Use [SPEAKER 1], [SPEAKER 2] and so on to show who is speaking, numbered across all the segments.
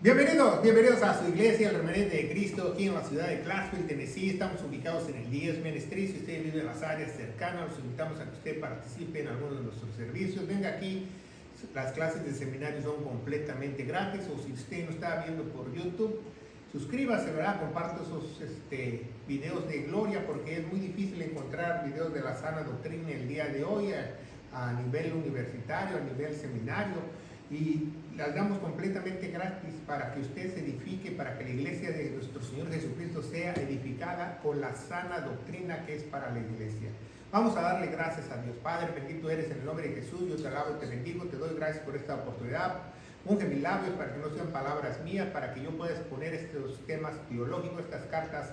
[SPEAKER 1] Bienvenidos a su iglesia, el Remanente de Cristo, aquí en la ciudad de Clarksville, Tennessee. Estamos ubicados en el Díaz Ministry. Si usted vive en las áreas cercanas, los invitamos a que usted participe en alguno de nuestros servicios. Venga aquí, las clases de seminario son completamente gratis. O si usted nos está viendo por YouTube, suscríbase, ¿verdad? Comparte esos videos de gloria, porque es muy difícil encontrar videos de la sana doctrina el día de hoy a nivel universitario, a nivel seminario. Y las damos completamente gratis para que usted se edifique, para que la iglesia de nuestro Señor Jesucristo sea edificada con la sana doctrina que es para la iglesia. Vamos a darle gracias a Dios. Padre, bendito eres en el nombre de Jesús. Yo te alabo y te bendigo, te doy gracias por esta oportunidad. Unge mis labios para que no sean palabras mías, para que yo pueda exponer estos temas teológicos, estas cartas,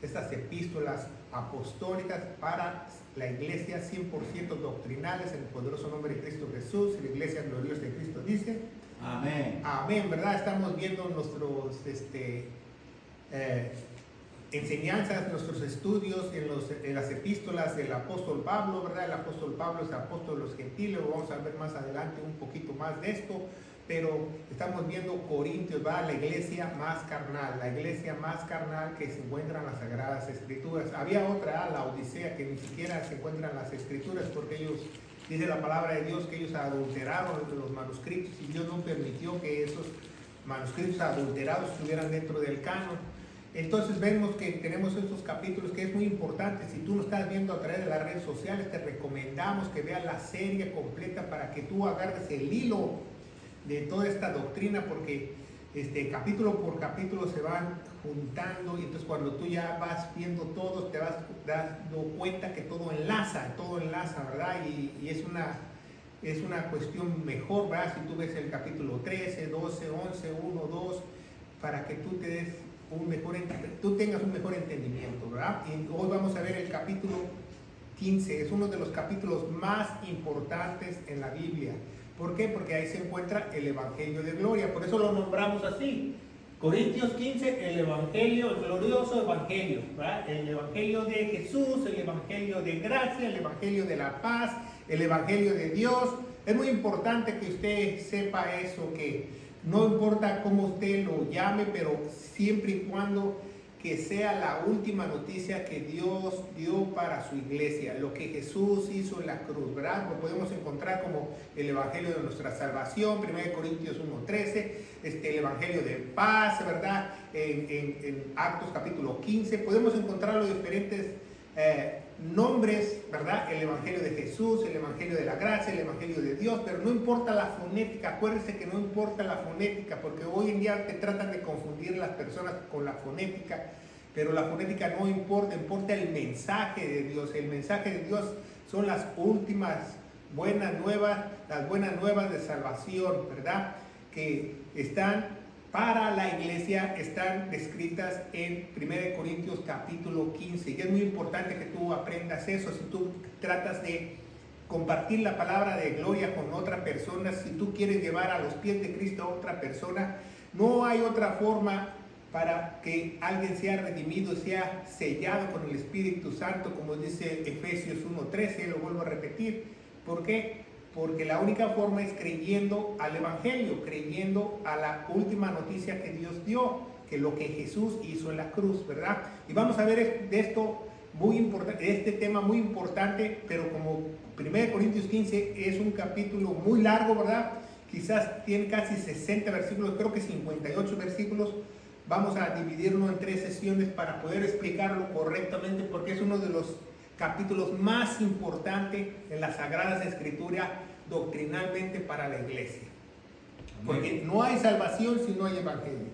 [SPEAKER 1] estas epístolas apostólicas para la iglesia 100% doctrinales en el poderoso nombre de Cristo Jesús. Y la iglesia gloriosa de Cristo dice
[SPEAKER 2] amén.
[SPEAKER 1] Amén, ¿verdad? Estamos viendo nuestros enseñanzas, nuestros estudios en las epístolas del apóstol Pablo, ¿verdad? El apóstol Pablo es apóstol de los gentiles. Vamos a ver más adelante un poquito más de esto. Pero estamos viendo Corintios, ¿verdad? La iglesia más carnal que se encuentra en las Sagradas Escrituras. Había otra, la Odisea, que ni siquiera se encuentra en las Escrituras, porque ellos, dice la palabra de Dios, que ellos adulteraron los manuscritos y Dios no permitió que esos manuscritos adulterados estuvieran dentro del canon. Entonces vemos que tenemos estos capítulos que es muy importante. Si tú lo estás viendo a través de las redes sociales, te recomendamos que veas la serie completa para que tú agarres el hilo de toda esta doctrina, porque capítulo por capítulo se van juntando, y entonces cuando tú ya vas viendo todos te vas dando cuenta que todo enlaza, ¿verdad? Y es una cuestión mejor, ¿verdad? Si tú ves el capítulo 13, 12, 11, 1, 2, para que tú tengas un mejor entendimiento, ¿verdad? Y hoy vamos a ver el capítulo 15, es uno de los capítulos más importantes en la Biblia. ¿Por qué? Porque ahí se encuentra el Evangelio de Gloria. Por eso lo nombramos así. Corintios 15, el Evangelio, el glorioso Evangelio, ¿verdad? El Evangelio de Jesús, el Evangelio de gracia, el Evangelio de la paz, el Evangelio de Dios. Es muy importante que usted sepa eso, que no importa cómo usted lo llame, pero siempre y cuando que sea la última noticia que Dios dio para su iglesia, lo que Jesús hizo en la cruz, ¿verdad? Lo podemos encontrar como el Evangelio de nuestra salvación, 1 Corintios 1:13, el Evangelio de paz, ¿verdad? En Actos capítulo 15, podemos encontrar los diferentes nombres, ¿verdad? El Evangelio de Jesús, el Evangelio de la gracia, el Evangelio de Dios, pero no importa la fonética. Acuérdense que no importa la fonética, porque hoy en día te tratan de confundir las personas con la fonética, pero la fonética no importa, importa el mensaje de Dios. El mensaje de Dios son las últimas buenas nuevas, las buenas nuevas de salvación, ¿verdad? Que están para la iglesia, están descritas en 1 Corintios capítulo 15. Y es muy importante que tú aprendas eso. Si tú tratas de compartir la palabra de gloria con otra persona, si tú quieres llevar a los pies de Cristo a otra persona, no hay otra forma para que alguien sea redimido, sea sellado con el Espíritu Santo, como dice Efesios 1:13, lo vuelvo a repetir. ¿Por qué? Porque la única forma es creyendo al Evangelio, creyendo a la última noticia que Dios dio, que lo que Jesús hizo en la cruz, ¿verdad? Y vamos a ver de esto muy importante, este tema muy importante, pero como 1 Corintios 15 es un capítulo muy largo, ¿verdad? Quizás tiene casi 60 versículos, creo que 58 versículos. Vamos a dividirlo en 3 sesiones para poder explicarlo correctamente, porque es uno de los capítulos más importantes en las Sagradas Escrituras doctrinalmente para la iglesia. Porque no hay salvación si no hay evangelio.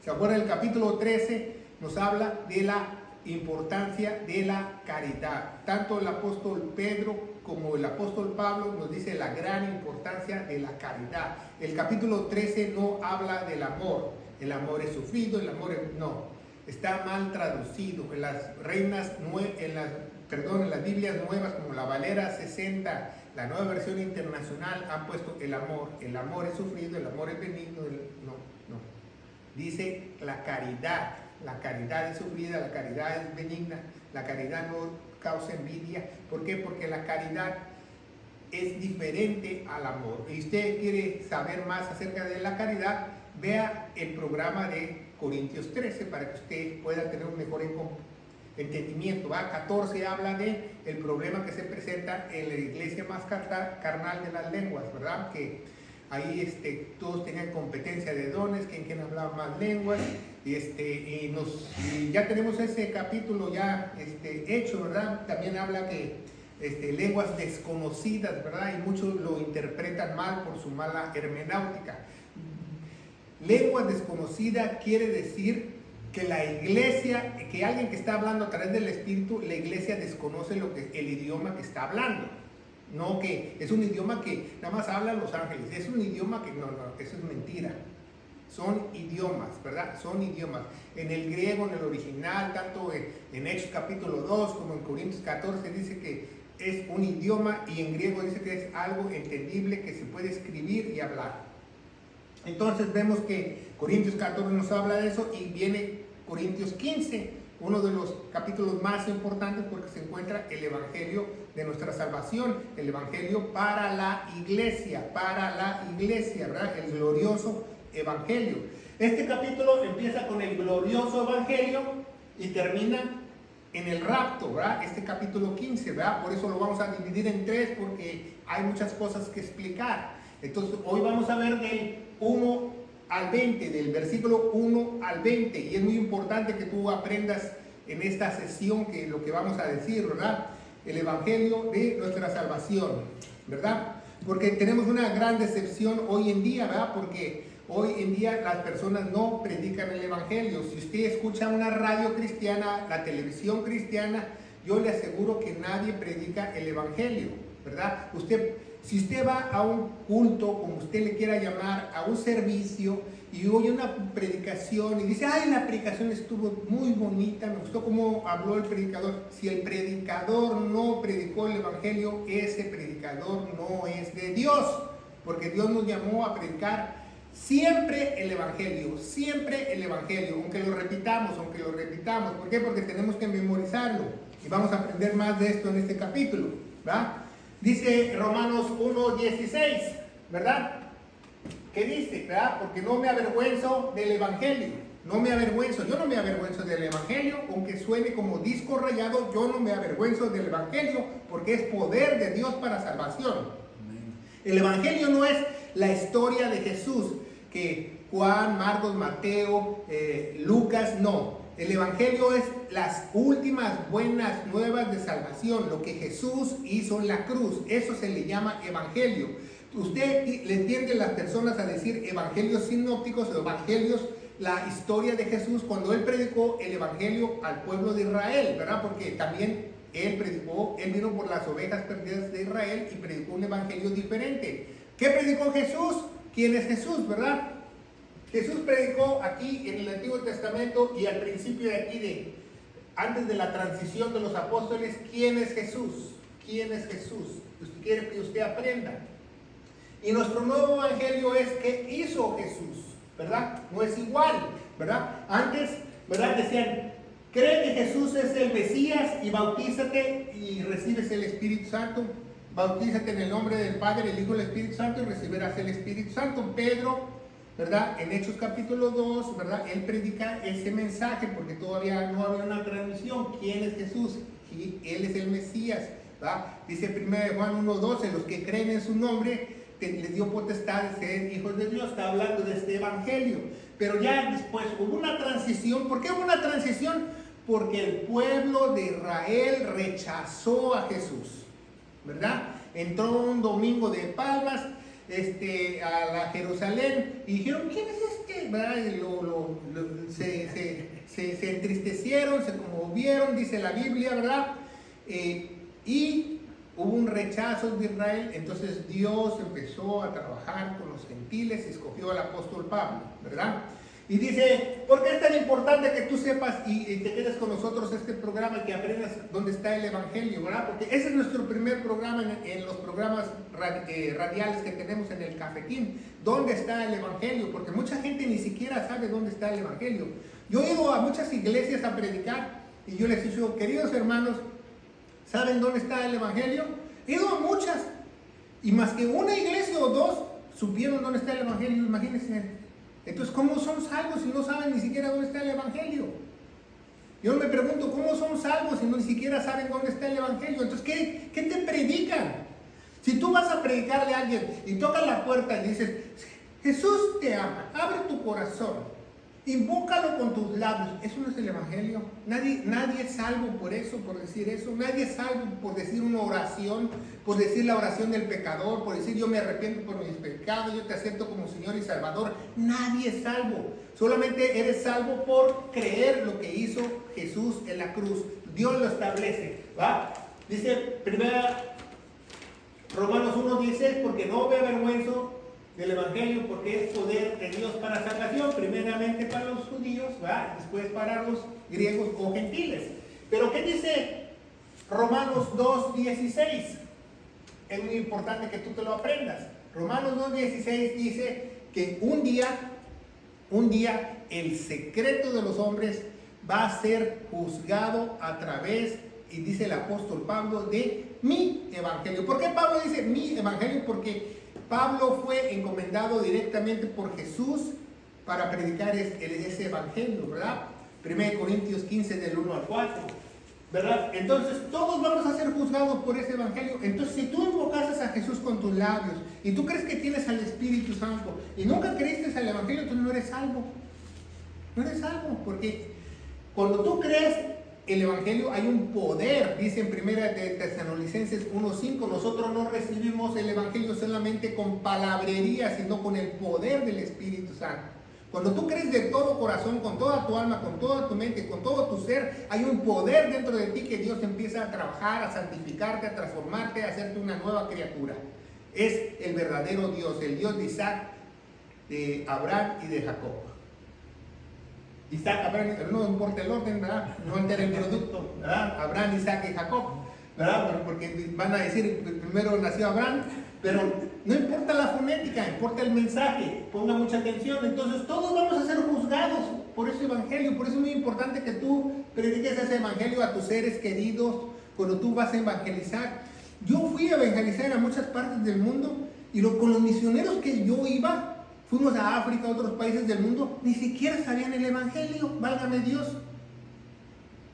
[SPEAKER 1] ¿Se acuerdan? El capítulo 13 nos habla de la importancia de la caridad. Tanto el apóstol Pedro como el apóstol Pablo nos dice la gran importancia de la caridad. El capítulo 13 no habla del amor. El amor es sufrido, el amor es... No, está mal traducido. En las en las Biblias nuevas como la Valera 60, la Nueva Versión Internacional, han puesto el amor es sufrido, el amor es benigno. No. Dice la caridad es sufrida, la caridad es benigna, la caridad no causa envidia. ¿Por qué? Porque la caridad es diferente al amor. Y usted quiere saber más acerca de la caridad, vea el programa de Corintios 13 para que usted pueda tener un mejor entendimiento. 14 habla de el problema que se presenta en la iglesia más carnal de las lenguas, ¿verdad? Que ahí todos tenían competencia de dones, quien hablaba más lenguas, y ya tenemos ese capítulo ya hecho, ¿verdad? También habla que lenguas desconocidas, ¿verdad? Y muchos lo interpretan mal por su mala hermenéutica. Lengua desconocida quiere decir que la iglesia, que alguien que está hablando a través del Espíritu, la iglesia desconoce el idioma que está hablando. No que es un idioma que nada más hablan los ángeles, es un idioma que no, eso es mentira. Son idiomas, ¿verdad? Son idiomas. En el griego, en el original, tanto en Hechos capítulo 2 como en Corintios 14 dice que es un idioma, y en griego dice que es algo entendible que se puede escribir y hablar. Entonces vemos que Corintios 14 nos habla de eso, y viene Corintios 15, uno de los capítulos más importantes porque se encuentra el evangelio de nuestra salvación, el evangelio para la iglesia, ¿verdad? El glorioso evangelio. Este capítulo empieza con el glorioso evangelio y termina en el rapto, ¿verdad? Este capítulo 15, ¿verdad? Por eso lo vamos a dividir en 3 porque hay muchas cosas que explicar. Entonces hoy vamos a ver del 1 al 20, del versículo 1 al 20, y es muy importante que tú aprendas en esta sesión que lo que vamos a decir, ¿verdad? El evangelio de nuestra salvación, ¿verdad? Porque tenemos una gran decepción hoy en día, ¿verdad? Porque hoy en día las personas no predican el evangelio. Si usted escucha una radio cristiana, la televisión cristiana, yo le aseguro que nadie predica el evangelio, ¿verdad? Si usted va a un culto, como usted le quiera llamar, a un servicio, y oye una predicación y dice, ay, la predicación estuvo muy bonita, me gustó cómo habló el predicador. Si el predicador no predicó el evangelio, ese predicador no es de Dios, porque Dios nos llamó a predicar siempre el evangelio, aunque lo repitamos. ¿Por qué? Porque tenemos que memorizarlo, y vamos a aprender más de esto en este capítulo, ¿verdad? Dice Romanos 1:16, ¿verdad? ¿Qué dice? ¿Verdad? Porque no me avergüenzo del evangelio. Yo no me avergüenzo del evangelio, aunque suene como disco rayado, yo no me avergüenzo del evangelio, porque es poder de Dios para salvación. Amén. El evangelio no es la historia de Jesús, que Juan, Marcos, Mateo, Lucas, no. El evangelio es las últimas buenas nuevas de salvación, lo que Jesús hizo en la cruz. Eso se le llama evangelio. Usted le entiende a las personas a decir evangelios sinópticos o evangelios, la historia de Jesús cuando él predicó el evangelio al pueblo de Israel, ¿verdad? Porque también él vino por las ovejas perdidas de Israel y predicó un evangelio diferente. ¿Qué predicó Jesús? ¿Quién es Jesús, verdad? Jesús predicó aquí en el Antiguo Testamento y al principio de aquí, antes de la transición de los apóstoles, ¿quién es Jesús? Usted quiere que usted aprenda. Y nuestro nuevo evangelio es qué hizo Jesús, ¿verdad? No es igual, ¿verdad? Antes, ¿verdad? Decían, cree que Jesús es el Mesías y bautízate y recibes el Espíritu Santo. Bautízate en el nombre del Padre, el Hijo y el Espíritu Santo y recibirás el Espíritu Santo. Pedro, ¿verdad? En Hechos capítulo 2, ¿verdad? Él predica ese mensaje porque todavía no había una transmisión. ¿Quién es Jesús? Él es el Mesías, ¿verdad? Dice 1 Juan 1:12, los que creen en su nombre les dio potestad de ser hijos de Dios. Está hablando de este evangelio. Pero ya después hubo una transición. ¿Por qué hubo una transición? Porque el pueblo de Israel rechazó a Jesús, ¿verdad? Entró un domingo de Palmas a la Jerusalén y dijeron, ¿quién es este? ¿Verdad? Se entristecieron, se conmovieron, dice la Biblia, ¿verdad? Y hubo un rechazo de Israel. Entonces Dios empezó a trabajar con los gentiles y escogió al apóstol Pablo, ¿verdad? Y dice, ¿por qué es tan importante que tú sepas y te quedes con nosotros este programa y que aprendas dónde está el evangelio, ¿verdad? Porque ese es nuestro primer programa en los programas radiales que tenemos en el Cafetín. ¿Dónde está el evangelio? Porque mucha gente ni siquiera sabe dónde está el evangelio. Yo he ido a muchas iglesias a predicar y yo les he dicho, queridos hermanos, ¿saben dónde está el evangelio? He ido a muchas y más que una iglesia o dos supieron dónde está el evangelio. Imagínense, Entonces, ¿cómo son salvos si no saben ni siquiera dónde está el Evangelio? Yo me pregunto, ¿cómo son salvos si no ni siquiera saben dónde está el Evangelio? Entonces, ¿qué te predican? Si tú vas a predicarle a alguien y tocas la puerta y dices, Jesús te ama, abre tu corazón, invócalo con tus labios. Eso no es el Evangelio. Nadie es salvo por eso, por decir eso. Nadie es salvo por decir una oración, por decir la oración del pecador, por decir yo me arrepiento por mis pecados, yo te acepto como Señor y Salvador. Nadie es salvo. Solamente eres salvo por creer lo que hizo Jesús en la cruz. Dios lo establece, ¿va? Dice Romanos 1:16, porque no me avergüenzo del Evangelio, porque es poder de Dios para salvación, primeramente para los judíos, ¿va? Después para los griegos o gentiles. Pero ¿qué dice Romanos 2:16? Es muy importante que tú te lo aprendas. Romanos 2:16 dice que un día el secreto de los hombres va a ser juzgado a través, y dice el apóstol Pablo, de mi evangelio. ¿Por qué Pablo dice mi evangelio? Porque Pablo fue encomendado directamente por Jesús para predicar ese evangelio, ¿verdad? 1 Corintios 15 del 1 al 4, ¿verdad? Entonces todos vamos a ser juzgados por ese evangelio. Entonces, si tú invocas a Jesús con tus labios y tú crees que tienes al Espíritu Santo y nunca creíste al evangelio, tú no eres salvo. No eres salvo, porque cuando tú crees el evangelio hay un poder. Dice en 1 de Tesalonicenses 1:5, nosotros no recibimos el evangelio solamente con palabrería, sino con el poder del Espíritu Santo. Cuando tú crees de todo corazón, con toda tu alma, con toda tu mente, con todo tu ser, hay un poder dentro de ti que Dios empieza a trabajar, a santificarte, a transformarte, a hacerte una nueva criatura. Es el verdadero Dios, el Dios de Isaac, de Abraham y de Jacob. Isaac, Abraham, no importa el orden, ¿verdad? No altera el producto, ¿verdad? Abraham, Isaac y Jacob, ¿verdad? Porque van a decir, primero nació Abraham, pero no importa la fonética, importa el mensaje. Ponga mucha atención. Entonces todos vamos a ser juzgados por ese evangelio. Por eso es muy importante que tú prediques ese evangelio a tus seres queridos cuando tú vas a evangelizar. Yo fui a evangelizar a muchas partes del mundo y con los misioneros que yo iba, fuimos a África, a otros países del mundo, ni siquiera sabían el evangelio, válgame Dios.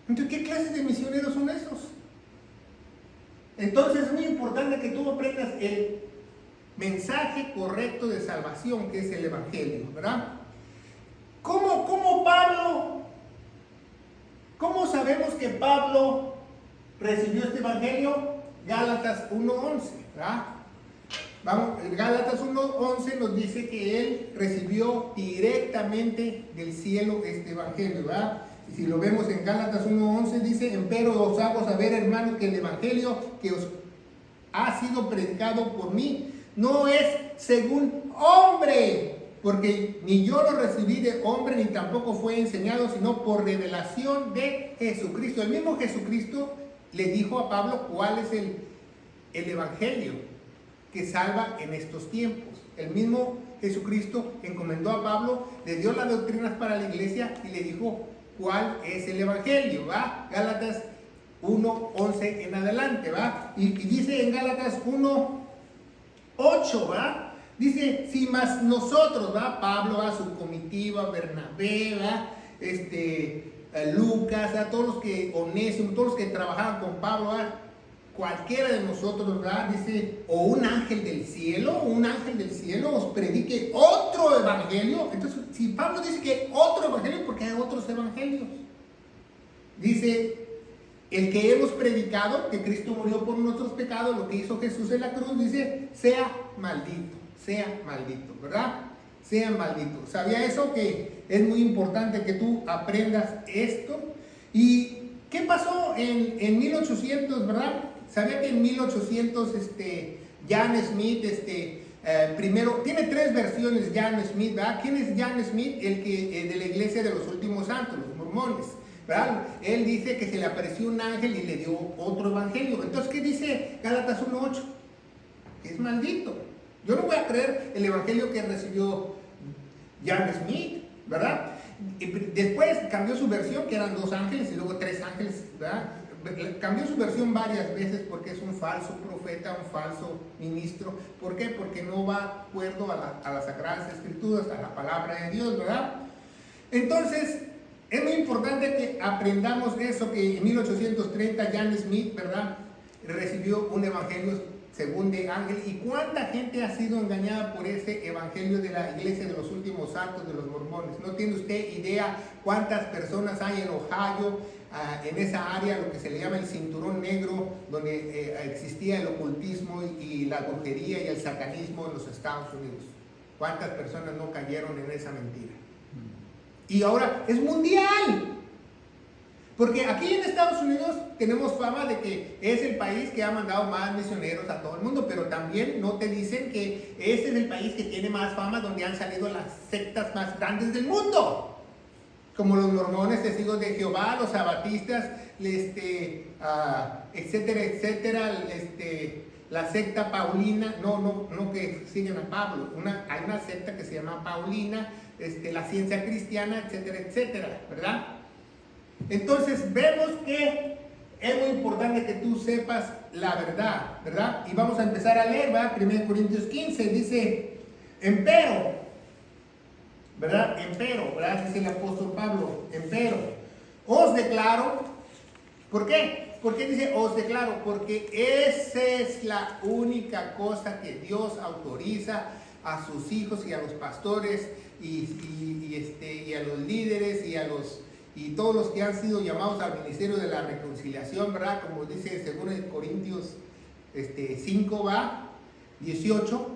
[SPEAKER 1] Entonces, ¿qué clases de misioneros son esos? Entonces es muy importante que tú aprendas el mensaje correcto de salvación, que es el evangelio, ¿verdad? ¿Cómo Pablo? ¿Cómo sabemos que Pablo recibió este evangelio? Gálatas 1:11, ¿verdad? Vamos, Gálatas 1:11 nos dice que él recibió directamente del cielo este evangelio, ¿verdad? Y si lo vemos en Gálatas 1:11 dice, empero os hago saber, hermanos, que el evangelio que os ha sido predicado por mí no es según hombre, porque ni yo lo recibí de hombre, ni tampoco fue enseñado, sino por revelación de Jesucristo. El mismo Jesucristo le dijo a Pablo cuál es el evangelio que salva en estos tiempos. El mismo Jesucristo encomendó a Pablo, le dio las doctrinas para la iglesia y le dijo cuál es el evangelio, ¿va? Gálatas 1:11 en adelante, ¿va? Y dice en Gálatas 1:8, ¿va? Dice, si más nosotros, ¿va? Pablo, a su comitiva, Bernabé, ¿va? Lucas, a todos los que, Onésimo, todos los que trabajaban con Pablo, ¿va? Cualquiera de nosotros, ¿verdad? Dice, o un ángel del cielo os predique otro evangelio. Entonces, si Pablo dice que otro evangelio, porque hay otros evangelios. Dice, el que hemos predicado, que Cristo murió por nuestros pecados, lo que hizo Jesús en la cruz, dice, sea maldito, ¿verdad? Sea maldito. ¿Sabía eso? Que es muy importante que tú aprendas esto. ¿Y qué pasó en 1800, verdad? ¿Sabía que en 1800 Jan Smith, primero, tiene tres versiones Jan Smith, ¿verdad? ¿Quién es Jan Smith? El que de la iglesia de los últimos santos, los mormones, ¿verdad? Él dice que se le apareció un ángel y le dio otro evangelio. Entonces, ¿qué dice Gálatas 1:8? Es maldito. Yo no voy a creer el evangelio que recibió Jan Smith, ¿verdad? Y después cambió su versión, que eran 2 ángeles y luego 3 ángeles, ¿verdad? cambió su versión varias veces porque es un falso profeta, un falso ministro. ¿Por qué? Porque no va de acuerdo a las Sagradas Escrituras, a la palabra de Dios, ¿verdad? Entonces, es muy importante que aprendamos eso, que en 1830 John Smith, ¿verdad?, recibió un evangelio según de ángel. ¿Y cuánta gente ha sido engañada por ese evangelio de la iglesia de los últimos santos, de los mormones? ¿No tiene usted idea cuántas personas hay en Ohio, en esa área, lo que se le llama el cinturón negro, donde existía el ocultismo y la brujería y el satanismo en los Estados Unidos? ¿Cuántas personas no cayeron en esa mentira? Y ahora es mundial. Porque aquí en Estados Unidos tenemos fama de que es el país que ha mandado más misioneros a todo el mundo, pero también no te dicen que este es el país que tiene más fama, donde han salido las sectas más grandes del mundo, como los mormones, testigos de Jehová, los sabatistas, etcétera, etcétera, la secta Paulina, no que siguen a Pablo, hay una secta que se llama Paulina, la ciencia cristiana, etcétera, etcétera, ¿verdad? Entonces vemos que es muy importante que tú sepas la verdad, ¿verdad? Y vamos a empezar a leer, ¿verdad? 1 Corintios 15 dice, empero, ¿verdad? Empero, ¿verdad? Dice el apóstol Pablo, empero, os declaro, ¿por qué? ¿Por qué dice os declaro? Porque esa es la única cosa que Dios autoriza a sus hijos y a los pastores y a los líderes y todos los que han sido llamados al ministerio de la reconciliación, ¿verdad? Como dice según en Corintios 5, va, 18,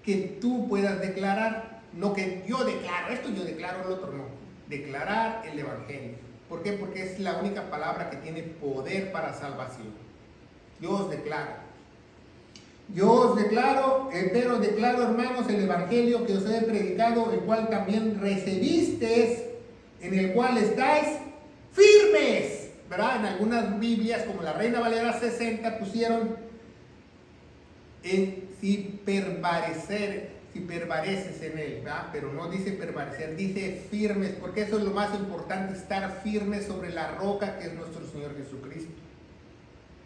[SPEAKER 1] que tú puedas declarar, no que yo declaro esto, yo declaro el otro, no, declarar el evangelio. ¿Por qué? Porque es la única palabra que tiene poder para salvación. Yo os declaro, pero declaro, hermanos, el evangelio que os he predicado, el cual también recibisteis, en el cual estáis firmes, ¿verdad? En algunas Biblias, como la Reina Valera 60, pusieron si permaneces en él, ¿verdad? Pero no dice permanecer, dice firmes, porque eso es lo más importante, estar firmes sobre la roca que es nuestro Señor Jesucristo,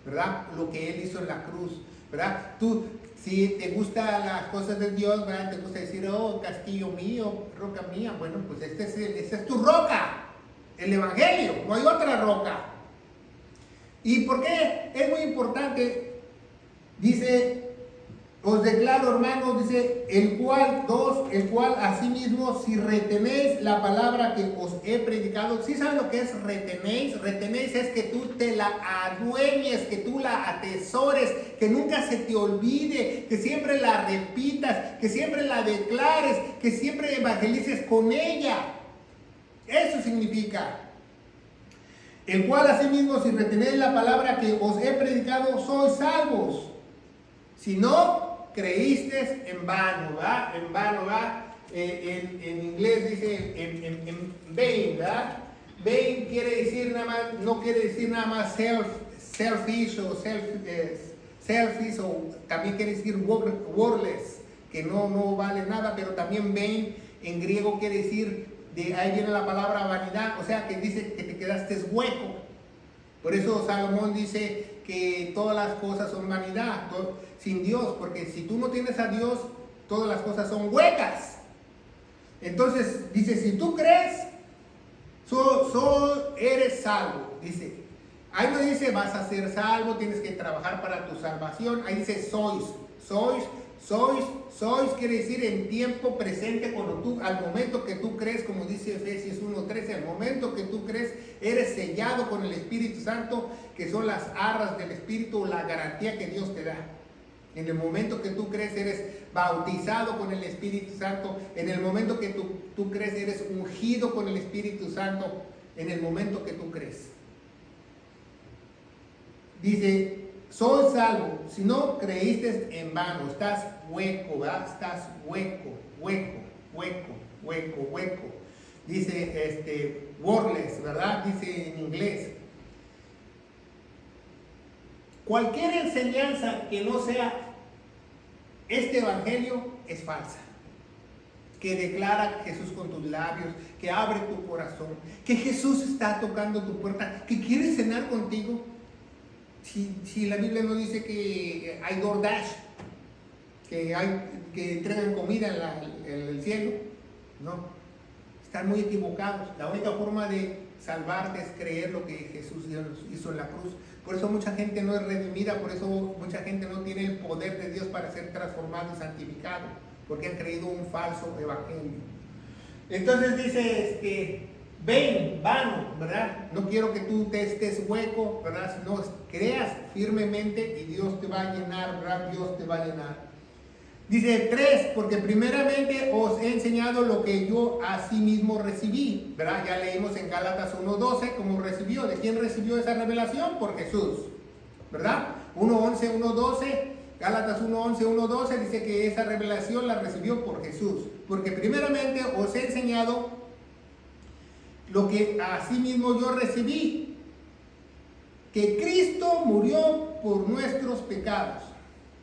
[SPEAKER 1] ¿verdad? Lo que Él hizo en la cruz, ¿verdad? Tú, si te gustan las cosas de Dios, ¿verdad? Te gusta decir, oh, castillo mío, roca mía, bueno, pues esta es tu roca, el Evangelio, no hay otra roca. ¿Y por qué es muy importante? Dice, os declaro, hermanos, dice, el cual asimismo, si retenéis la palabra que os he predicado. ¿Sí saben lo que es retenéis? Retenéis es que tú te la adueñes, que tú la atesores, que nunca se te olvide, que siempre la repitas, que siempre la declares, que siempre evangelices con ella. Eso significa. El cual asimismo, si retenéis la palabra que os he predicado, sois salvos. Si no creíste en vano, ¿verdad? En vano, ¿verdad? En inglés dice en vain, ¿verdad? Vain quiere decir nada más, no quiere decir nada más selfish o selfish, o también quiere decir worthless, que no vale nada, pero también vain en griego quiere decir, de ahí viene la palabra vanidad, o sea que dice que te quedaste hueco. Por eso Salomón dice que todas las cosas son vanidad, sin Dios, porque si tú no tienes a Dios, todas las cosas son huecas. Entonces dice, si tú crees, eres salvo. Dice, ahí no dice vas a ser salvo, tienes que trabajar para tu salvación. Ahí dice sois quiere decir en tiempo presente, cuando tú, al momento que tú crees, como dice Efesios 1:13, al momento que tú crees, eres sellado con el Espíritu Santo, que son las arras del Espíritu, la garantía que Dios te da. En el momento que tú crees, eres bautizado con el Espíritu Santo. En el momento que tú crees, eres ungido con el Espíritu Santo. En el momento que tú crees. Dice, soy salvo. Si no creíste en vano, estás hueco, ¿verdad? Estás hueco. Dice, worthless, ¿verdad? Dice en inglés. Cualquier enseñanza que no sea este evangelio es falsa. que declara Jesús con tus labios, que abre tu corazón, que Jesús está tocando tu puerta, que quiere cenar contigo. Si la Biblia no dice que hay DoorDash, que entregan comida en el cielo, no, están muy equivocados. La única forma de salvarte es creer lo que Jesús hizo en la cruz. Por eso mucha gente no es redimida, por eso mucha gente no tiene el poder de Dios para ser transformado y santificado, porque han creído un falso evangelio. Entonces dice, ven, vano, ¿verdad? No quiero que tú te estés hueco, ¿verdad? Sino creas firmemente y Dios te va a llenar, ¿verdad? Dios te va a llenar. Dice 3, porque primeramente os he enseñado lo que yo a sí mismo recibí, ¿verdad? Ya leímos en Gálatas 1:12 cómo recibió. ¿De quién recibió esa revelación? Por Jesús, ¿verdad? 1:11, 1:12, Gálatas 1:11, 1:12 dice que esa revelación la recibió por Jesús. Porque primeramente os he enseñado lo que a sí mismo yo recibí, que Cristo murió por nuestros pecados,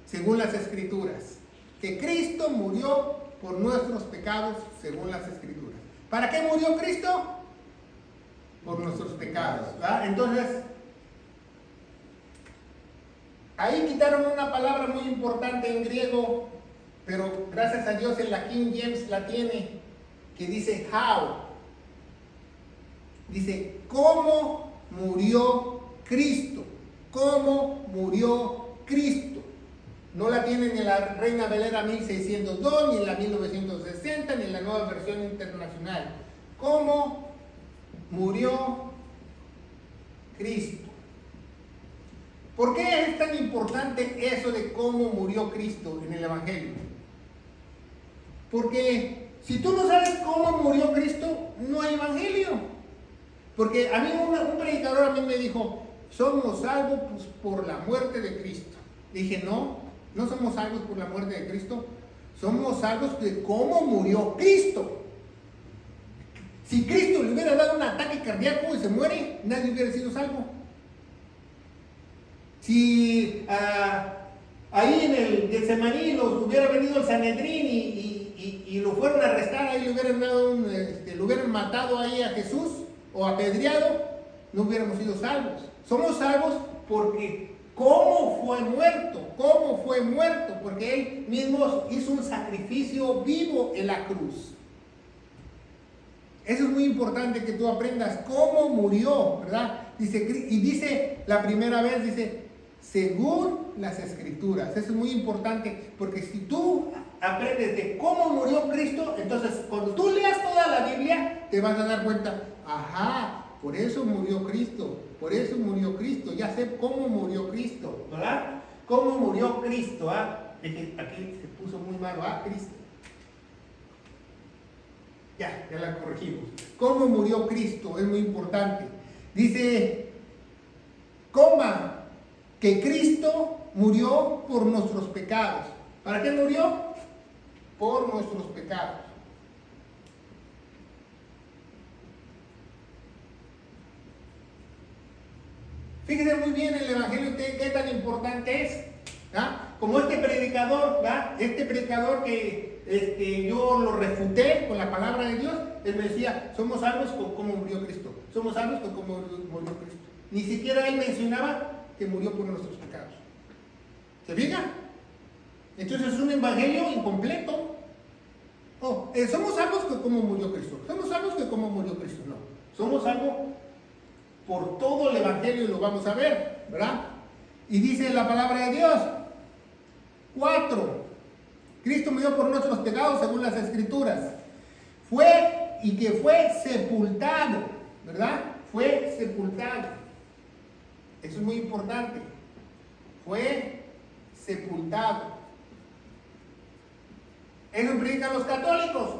[SPEAKER 1] según las Escrituras. Que Cristo murió por nuestros pecados, según las Escrituras. ¿Para qué murió Cristo? Por nuestros pecados, ¿verdad? Entonces, ahí quitaron una palabra muy importante en griego, pero gracias a Dios en la King James la tiene, que dice how. Dice, ¿cómo murió Cristo? ¿Cómo murió Cristo? No la tienen en la Reina Valera 1602, ni en la 1960, ni en la Nueva Versión Internacional. ¿Cómo murió Cristo? ¿Por qué es tan importante eso de cómo murió Cristo en el Evangelio? Porque si tú no sabes cómo murió Cristo, no hay Evangelio. Porque a mí un predicador a mí me dijo, somos salvos pues, por la muerte de Cristo. Dije, no somos salvos por la muerte de Cristo, somos salvos de cómo murió Cristo. Si Cristo le hubiera dado un ataque cardíaco y se muere, nadie hubiera sido salvo. Si ahí en el Getsemaní los hubiera venido el Sanedrín y lo fueron a arrestar, ahí le hubieran dado lo hubieran matado ahí a Jesús o apedreado, no hubiéramos sido salvos. Somos salvos porque ¿cómo fue muerto? ¿Cómo fue muerto? Porque Él mismo hizo un sacrificio vivo en la cruz. Eso es muy importante que tú aprendas cómo murió, ¿verdad? Dice la primera vez, dice, según las Escrituras. Eso es muy importante, porque si tú aprendes de cómo murió Cristo, entonces cuando tú leas toda la Biblia, te vas a dar cuenta, ajá, por eso murió Cristo. Por eso murió Cristo, ya sé cómo murió Cristo, ¿verdad? ¿Cómo murió Cristo? Aquí se puso muy malo, Cristo. Ya la corregimos. ¿Cómo murió Cristo? Es muy importante. Dice, que Cristo murió por nuestros pecados. ¿Para qué murió? Por nuestros pecados. Fíjense muy bien el Evangelio qué tan importante es. Como este predicador, este predicador que yo lo refuté con la palabra de Dios, él me decía, somos salvos con cómo murió Cristo. Somos salvos con cómo murió Cristo. Ni siquiera él mencionaba que murió por nuestros pecados. ¿Se fija? Entonces es un evangelio incompleto. Somos salvos con cómo murió Cristo. Somos salvos con cómo murió Cristo. No. Somos salvos por todo el evangelio y lo vamos a ver, ¿verdad? Y dice la palabra de Dios, 4, Cristo murió por nuestros pecados según las Escrituras. Fue sepultado, ¿verdad? Fue sepultado. Eso es muy importante. Fue sepultado. Eso predican los católicos.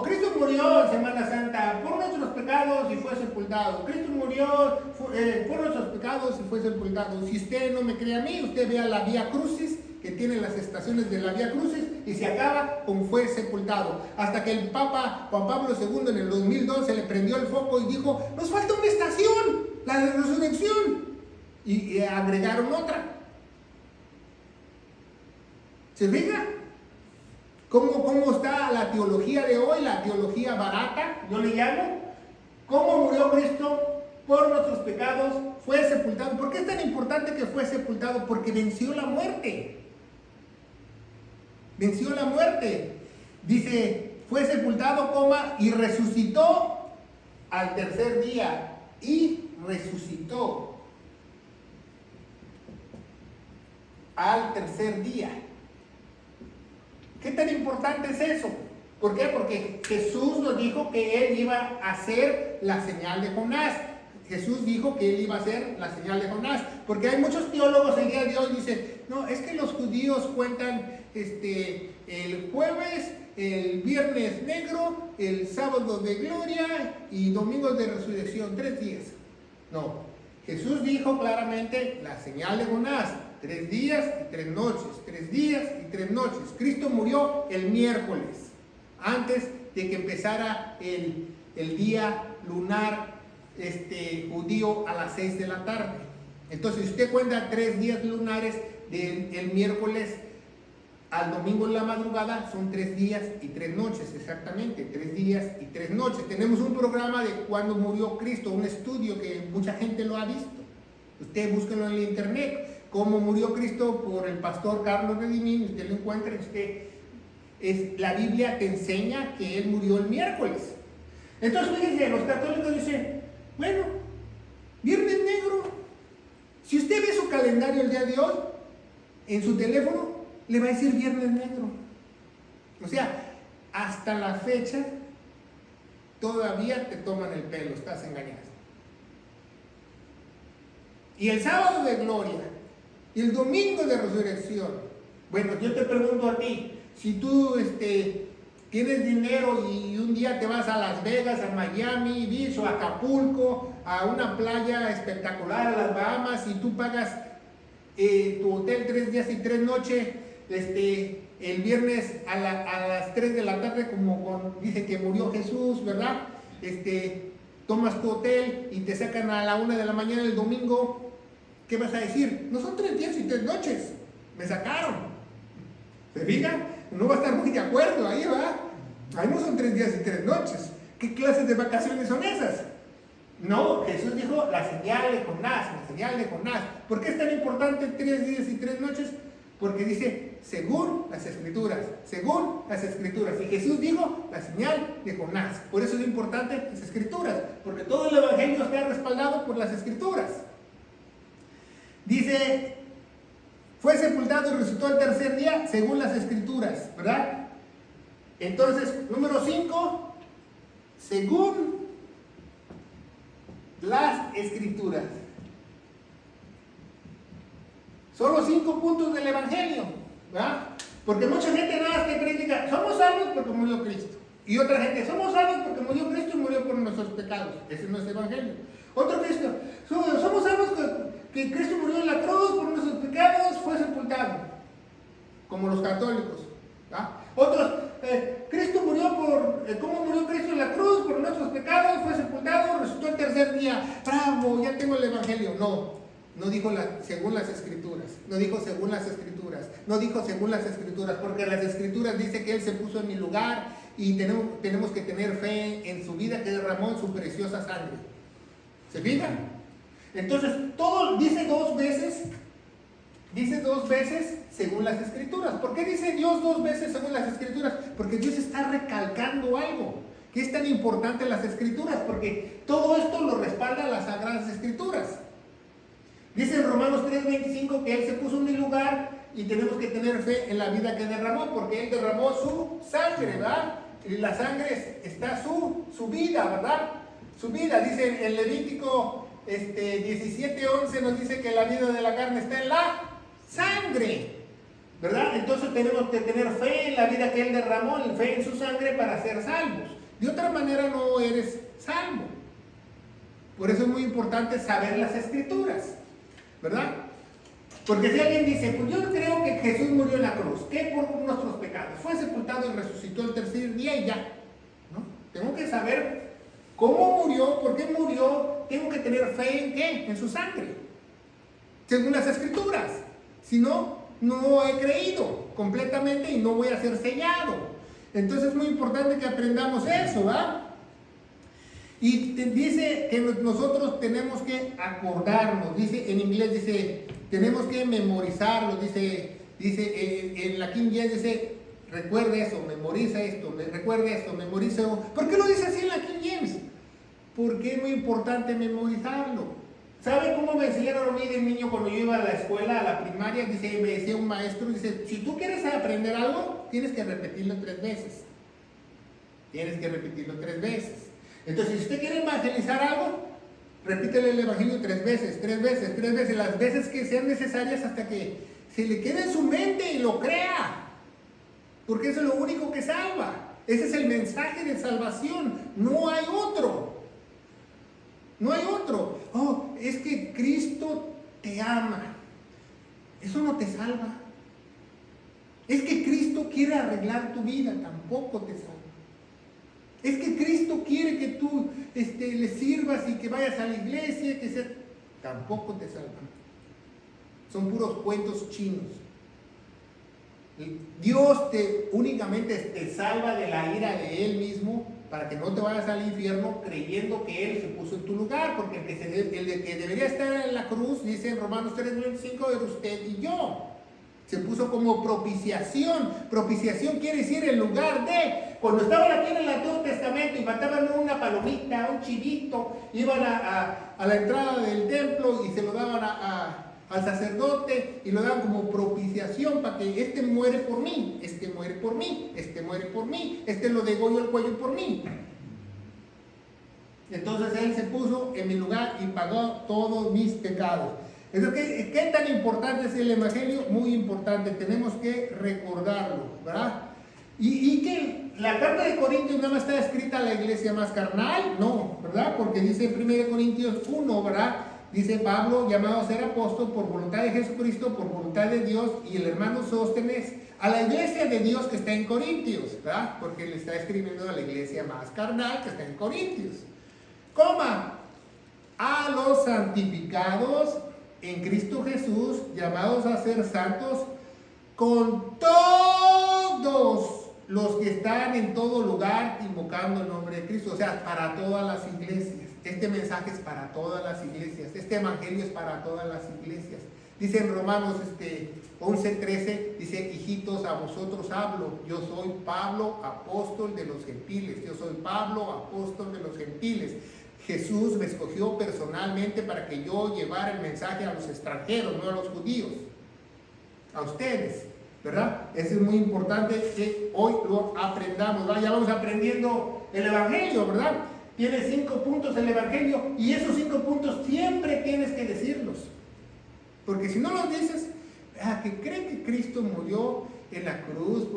[SPEAKER 1] Cristo murió en Semana Santa por nuestros pecados y fue sepultado. Cristo murió por nuestros pecados y fue sepultado. Si usted no me cree a mí, usted vea la Vía Crucis, que tiene las estaciones de la Vía Crucis, y se acaba con fue sepultado. Hasta que el Papa Juan Pablo II en el 2012 le prendió el foco y dijo, nos falta una estación, la de resurrección. Y agregaron otra. ¿Se fija? ¿Cómo está la teología de hoy? La teología barata, yo le llamo. ¿Cómo murió Cristo por nuestros pecados? Fue sepultado. ¿Por qué es tan importante que fue sepultado? Porque venció la muerte. Venció la muerte. Dice, fue sepultado, y resucitó al tercer día. Y resucitó al tercer día. ¿Qué tan importante es eso? ¿Por qué? Porque Jesús nos dijo que Él iba a hacer la señal de Jonás. Jesús dijo que Él iba a hacer la señal de Jonás. Porque hay muchos teólogos el día de hoy dicen, no, es que los judíos cuentan el jueves, el viernes negro, el sábado de gloria y domingo de resurrección, 3 días. No, Jesús dijo claramente la señal de Jonás, 3 días y 3 noches, 3 días y 3 noches. Cristo murió el miércoles, antes de que empezara el día lunar judío a las 6 de la tarde. Entonces, si usted cuenta 3 días lunares del miércoles al domingo en la madrugada, son 3 días y 3 noches, exactamente, 3 días y 3 noches. Tenemos un programa de cuándo murió Cristo, un estudio que mucha gente lo ha visto. Usted búsquenlo en el internet, cómo murió Cristo, por el pastor Carlos Redimín, usted lo encuentra. La Biblia te enseña que Él murió el miércoles. Entonces, fíjense, los católicos dicen, bueno, viernes negro. Si usted ve su calendario el día de hoy, en su teléfono, le va a decir viernes negro. O sea, hasta la fecha, todavía te toman el pelo, estás engañado. Y el sábado de gloria, y el domingo de resurrección. Bueno, yo te pregunto a ti, si tú tienes dinero y un día te vas a Las Vegas, a Miami Beach o a Acapulco, a una playa espectacular, a las Bahamas, y tú pagas tu hotel 3 días y 3 noches, el viernes a las 3 de la tarde, como dice que murió Jesús, ¿verdad? Tomas tu hotel y te sacan a la 1 de la mañana el domingo, ¿qué vas a decir? No son 3 días y 3 noches, me sacaron. ¿Se fijan? No va a estar muy de acuerdo, ahí va. Ahí no son 3 días y 3 noches. ¿Qué clases de vacaciones son esas? No, Jesús dijo la señal de Jonás, la señal de Jonás. ¿Por qué es tan importante 3 días y 3 noches? Porque dice, según las Escrituras, según las Escrituras. Y Jesús dijo la señal de Jonás. Por eso es importante las Escrituras, porque todo el Evangelio está respaldado por las Escrituras. Dice, fue sepultado y resucitó al tercer día, según las Escrituras, ¿verdad? Entonces, número 5, según las Escrituras. Son los 5 puntos del Evangelio, ¿verdad? Porque mucha gente nada más te critica, somos salvos porque murió Cristo. Y otra gente, somos salvos porque murió Cristo y murió por nuestros pecados. Ese no es Evangelio. Otro Cristo, somos salvos que Cristo murió en la cruz por nuestros pecados, fue sepultado. Como los católicos, ¿verdad? Otros, Cristo murió ¿cómo murió Cristo en la cruz? Por nuestros pecados, fue sepultado, resucitó el tercer día. Bravo, ya tengo el Evangelio. No dijo según las Escrituras, no dijo según las Escrituras, no dijo según las Escrituras, porque las Escrituras dice que Él se puso en mi lugar y tenemos que tener fe en su vida que derramó en su preciosa sangre. ¿Se fijan? Entonces, todo dice dos veces según las Escrituras. ¿Por qué dice Dios 2 veces según las Escrituras? Porque Dios está recalcando algo. ¿Qué es tan importante las Escrituras? Porque todo esto lo respalda las Sagradas Escrituras. Dice en Romanos 3:25 que Él se puso en mi lugar y tenemos que tener fe en la vida que derramó, porque Él derramó su sangre, ¿verdad? Y la sangre está su vida, ¿verdad? Su vida, dice en Levítico 17:11 nos dice que la vida de la carne está en la sangre, ¿verdad? Entonces tenemos que tener fe en la vida que Él derramó, fe en su sangre para ser salvos. De otra manera no eres salvo. Por eso es muy importante saber las Escrituras, ¿verdad? Porque si alguien dice, pues yo creo que Jesús murió en la cruz, que por nuestros pecados, fue sepultado y resucitó el tercer día y ya, ¿no? Tengo que saber cómo murió, por qué murió, tengo que tener fe en qué, en su sangre, según las Escrituras. Si no, no he creído completamente y no voy a ser sellado. Entonces es muy importante que aprendamos eso, ¿va? Y dice que nosotros tenemos que acordarnos, dice en inglés, dice, tenemos que memorizarlo, dice en la King James dice, recuerda eso, memoriza esto, recuerda esto, memoriza esto. ¿Por qué lo dice así en la King James? Porque es muy importante memorizarlo. ¿Sabe cómo me enseñaron a mí de niño cuando yo iba a la escuela, a la primaria? Dice, me decía un maestro, dice, si tú quieres aprender algo, tienes que repetirlo 3 veces. Tienes que repetirlo 3 veces. Entonces, si usted quiere evangelizar algo, repítele el evangelio 3 veces, 3 veces, 3 veces, las veces que sean necesarias hasta que se le quede en su mente y lo crea. Porque eso es lo único que salva. Ese es el mensaje de salvación. No hay otro. No hay otro. Oh, es que Cristo te ama. Eso no te salva. Es que Cristo quiere arreglar tu vida. Tampoco te salva. Es que Cristo quiere que tú le sirvas y que vayas a la iglesia. Tampoco te salva. Son puros cuentos chinos. Dios únicamente te salva de la ira de Él mismo para que no te vayas al infierno creyendo que Él se puso en tu lugar, porque el que debería estar en la cruz, dice en Romanos 3:25, es usted y yo. Se puso como propiciación. Propiciación quiere decir el lugar de. Cuando estaban aquí en el Antiguo Testamento y mataban una palomita, un chivito, iban a la entrada del templo y se lo daban al sacerdote y lo daban como propiciación para que este muere por mí, este muere por mí, este muere por mí, este lo degollo el cuello por mí. Entonces Él se puso en mi lugar y pagó todos mis pecados. Entonces, ¿qué tan importante es el Evangelio? Muy importante, tenemos que recordarlo, ¿verdad? Y que la carta de Corintios nada más está escrita a la iglesia más carnal, no, ¿verdad? Porque dice en 1 Corintios 1, ¿verdad? Dice Pablo, llamado a ser apóstol por voluntad de Jesucristo, por voluntad de Dios, y el hermano Sóstenes, a la iglesia de Dios que está en Corintios, ¿verdad? Porque le está escribiendo a la iglesia más carnal que está en Corintios. Coma, a los santificados en Cristo Jesús, llamados a ser santos, con todos los que están en todo lugar invocando el nombre de Cristo. O sea, para todas las iglesias. Este mensaje es para todas las iglesias. Este evangelio es para todas las iglesias. Dice en Romanos 11:13, dice, hijitos, a vosotros hablo. Yo soy Pablo, apóstol de los gentiles. Yo soy Pablo, apóstol de los gentiles. Jesús me escogió personalmente para que yo llevara el mensaje a los extranjeros, no a los judíos. A ustedes, ¿verdad? Eso es muy importante que hoy lo aprendamos, ¿verdad? Ya vamos aprendiendo el evangelio, ¿verdad? Tiene 5 puntos el evangelio y esos 5 puntos siempre tienes que decirlos. Porque si no los dices, que creen que Cristo murió en la cruz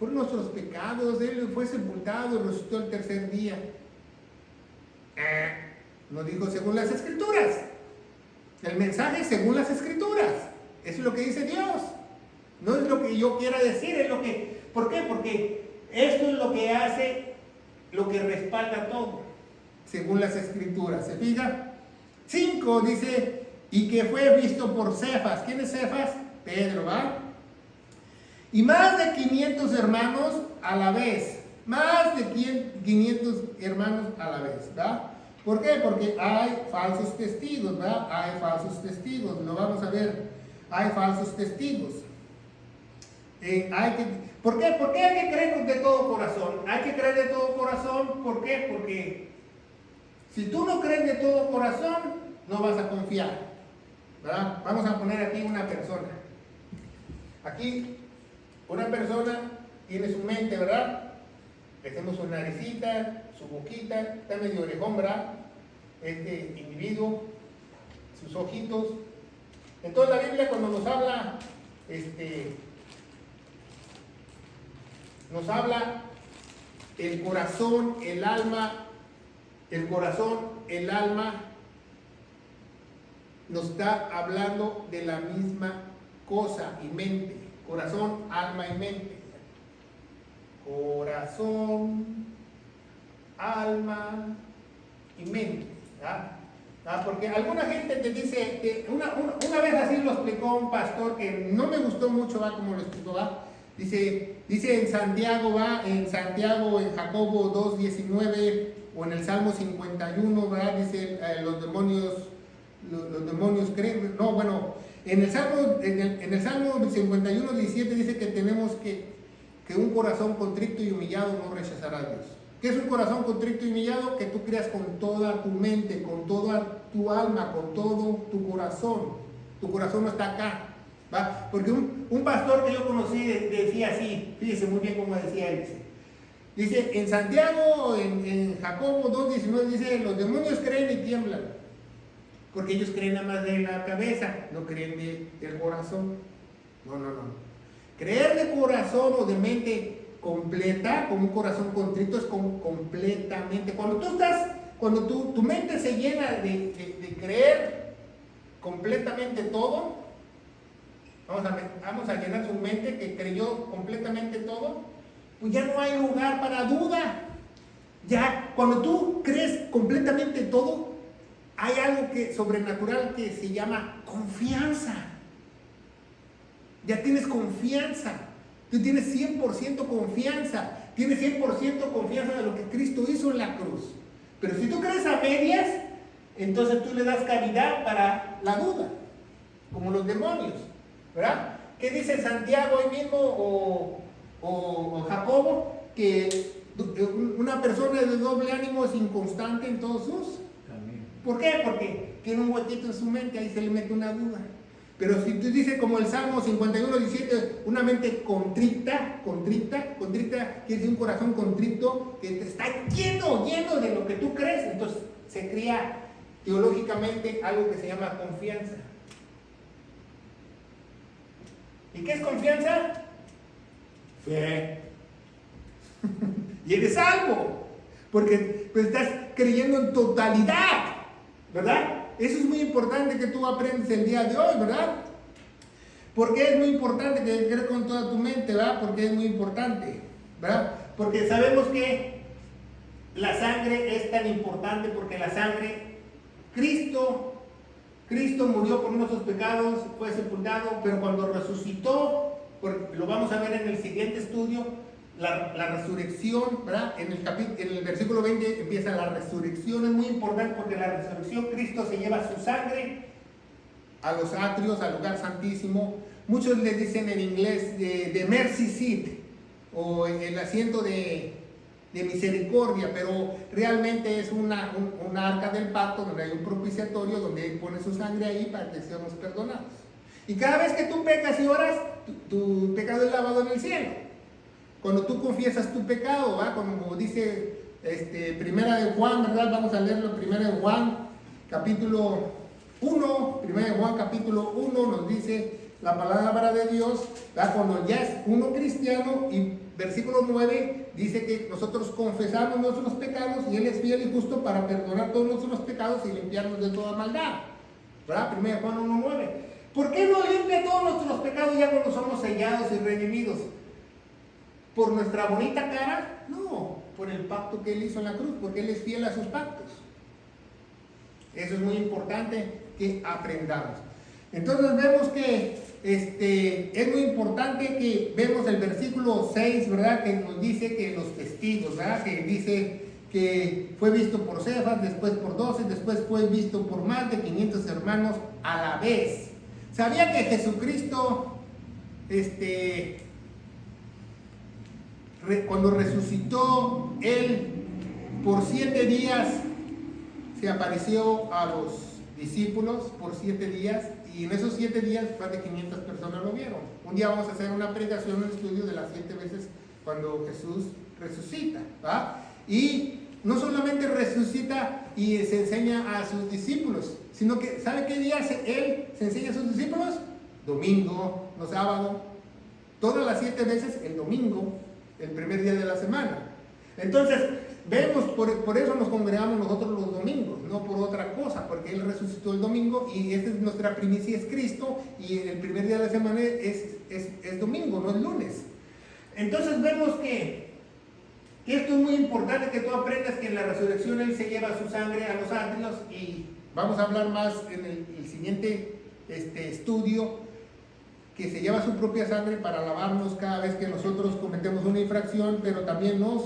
[SPEAKER 1] por nuestros pecados, Él fue sepultado y resucitó el tercer día. No digo según las Escrituras. El mensaje es según las Escrituras. Eso es lo que dice Dios. No es lo que yo quiera decir, es lo que... ¿Por qué? Porque esto es lo que hace, lo que respalda todo, según las Escrituras. ¿Se fija? 5 dice, y que fue visto por Cefas. ¿Quién es Cefas? Pedro, ¿va? Y más de 500 hermanos a la vez. Más de 500 hermanos a la vez, ¿verdad? ¿Por qué? Porque hay falsos testigos, ¿verdad? Hay falsos testigos, lo vamos a ver. Hay falsos testigos. ¿Por qué? ¿Por qué hay que creer de todo corazón? Hay que creer de todo corazón, ¿por qué? Porque si tú no crees de todo corazón, no vas a confiar, ¿verdad? Vamos a poner aquí una persona. Aquí, una persona tiene su mente, ¿verdad? Le hacemos su naricita, su boquita, está medio orejón, ¿verdad? Este individuo, sus ojitos. Entonces la Biblia cuando nos habla, nos habla el corazón, el alma, nos está hablando de la misma cosa y mente. Corazón, alma y mente. Corazón, alma y mente, ¿verdad? Porque alguna gente te dice, que una vez así lo explicó un pastor que no me gustó mucho, como lo explicó, dice en Santiago, en Jacobo 2:19 o en el Salmo 51, dice los demonios creen, no, bueno, en el Salmo 51:17 dice que tenemos que un corazón contrito y humillado no rechazará a Dios. ¿Qué es un corazón contrito y humillado? Que tú creas con toda tu mente, con toda tu alma, con todo tu corazón. Tu corazón no está acá, ¿va? Porque un pastor que yo conocí decía así, fíjese muy bien cómo decía él. Dice en Santiago, en Jacobo 2:19, dice, los demonios creen y tiemblan. Porque ellos creen nada más de la cabeza, no creen del corazón. No. Creer de corazón o de mente completa, con un corazón contrito, es completamente. Cuando tu mente se llena de creer completamente todo, vamos a llenar su mente que creyó completamente todo, pues ya no hay lugar para duda. Ya, cuando tú crees completamente todo, hay algo sobrenatural que se llama confianza. Ya tienes confianza. Tú tienes 100% confianza. Tienes 100% confianza de lo que Cristo hizo en la cruz. Pero si tú crees a medias, entonces tú le das cavidad para la duda, como los demonios, ¿verdad? ¿Qué dice Santiago ahí mismo o Jacobo? Que una persona de doble ánimo es inconstante en todos sus caminos. ¿Por qué? Porque tiene un huequito en su mente, ahí se le mete una duda. Pero si tú dices como el Salmo 51:17, una mente contrita, quiere decir un corazón contrito que te está lleno de lo que tú crees, entonces se crea teológicamente algo que se llama confianza. ¿Y qué es confianza? Fe. Y eres salvo, porque pues, estás creyendo en totalidad, ¿verdad? Eso es muy importante que tú aprendes el día de hoy, ¿verdad? Porque es muy importante que creas con toda tu mente, ¿verdad? Porque es muy importante, ¿verdad? Porque sabemos que la sangre es tan importante porque la sangre, Cristo murió por nuestros pecados, fue sepultado, pero cuando resucitó, lo vamos a ver en el siguiente estudio, la resurrección, ¿verdad? En el versículo 20 empieza la resurrección, es muy importante porque la resurrección, Cristo se lleva su sangre a los atrios, al lugar santísimo. Muchos le dicen en inglés de mercy seat o el asiento de misericordia, pero realmente es una arca del pacto donde hay un propiciatorio donde Él pone su sangre ahí para que seamos perdonados. Y cada vez que tú pecas y oras, tu pecado es lavado en el cielo. Cuando tú confiesas tu pecado, ¿va? Como dice Primera de Juan, ¿verdad? Vamos a leerlo. Primera de Juan, capítulo 1. Primera de Juan, capítulo 1 nos dice la palabra de Dios, ¿va? Cuando ya es uno cristiano, y versículo 9 dice que nosotros confesamos nuestros pecados y Él es fiel y justo para perdonar todos nuestros pecados y limpiarnos de toda maldad, ¿verdad? Primera de Juan 1:9. ¿Por qué no limpia todos nuestros pecados ya cuando somos sellados y redimidos? ¿Por nuestra bonita cara? No, por el pacto que Él hizo en la cruz, porque Él es fiel a sus pactos. Eso es muy importante que aprendamos. Entonces vemos que es muy importante que vemos el versículo 6, ¿verdad? Que nos dice que los testigos, ¿verdad? Que dice que fue visto por Cefas, después por 12, después fue visto por más de 500 hermanos a la vez. ¿Sabía que Jesucristo, cuando resucitó, Él por 7 días se apareció a los discípulos por 7 días, y en esos 7 días más de 500 personas lo vieron? Un día vamos a hacer una predicación, un estudio de las 7 veces cuando Jesús resucita, ¿va? Y no solamente resucita y se enseña a sus discípulos, sino que ¿sabe qué día Él se enseña a sus discípulos? Domingo, no sábado. Todas las 7 veces el domingo, el primer día de la semana. Entonces, vemos, por eso nos congregamos nosotros los domingos, no por otra cosa, porque Él resucitó el domingo y esta es nuestra primicia, es Cristo, y el primer día de la semana es domingo, no es lunes. Entonces vemos que Esto es muy importante que tú aprendas que en la resurrección Él se lleva su sangre a los ángeles y vamos a hablar más en el siguiente estudio, que se lleva su propia sangre para lavarnos cada vez que nosotros cometemos una infracción, pero también ¿cómo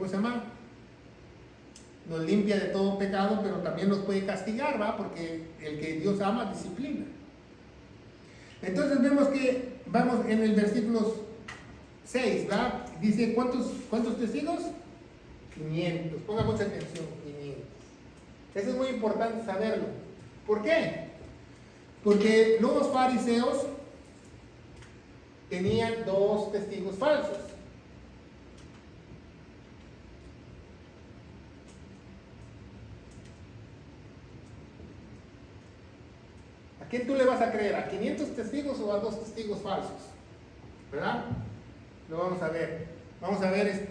[SPEAKER 1] se llama? Nos limpia de todo pecado, pero también nos puede castigar, ¿va? Porque el que Dios ama disciplina. Entonces vemos que vamos en el versículo 6, ¿va? Dice, ¿cuántos testigos? 500. Ponga mucha atención, 500. Eso es muy importante saberlo. ¿Por qué? Porque los fariseos tenían 2 testigos falsos. ¿A quién tú le vas a creer? ¿A 500 testigos o a 2 testigos falsos? ¿Verdad? Lo vamos a ver. Vamos a ver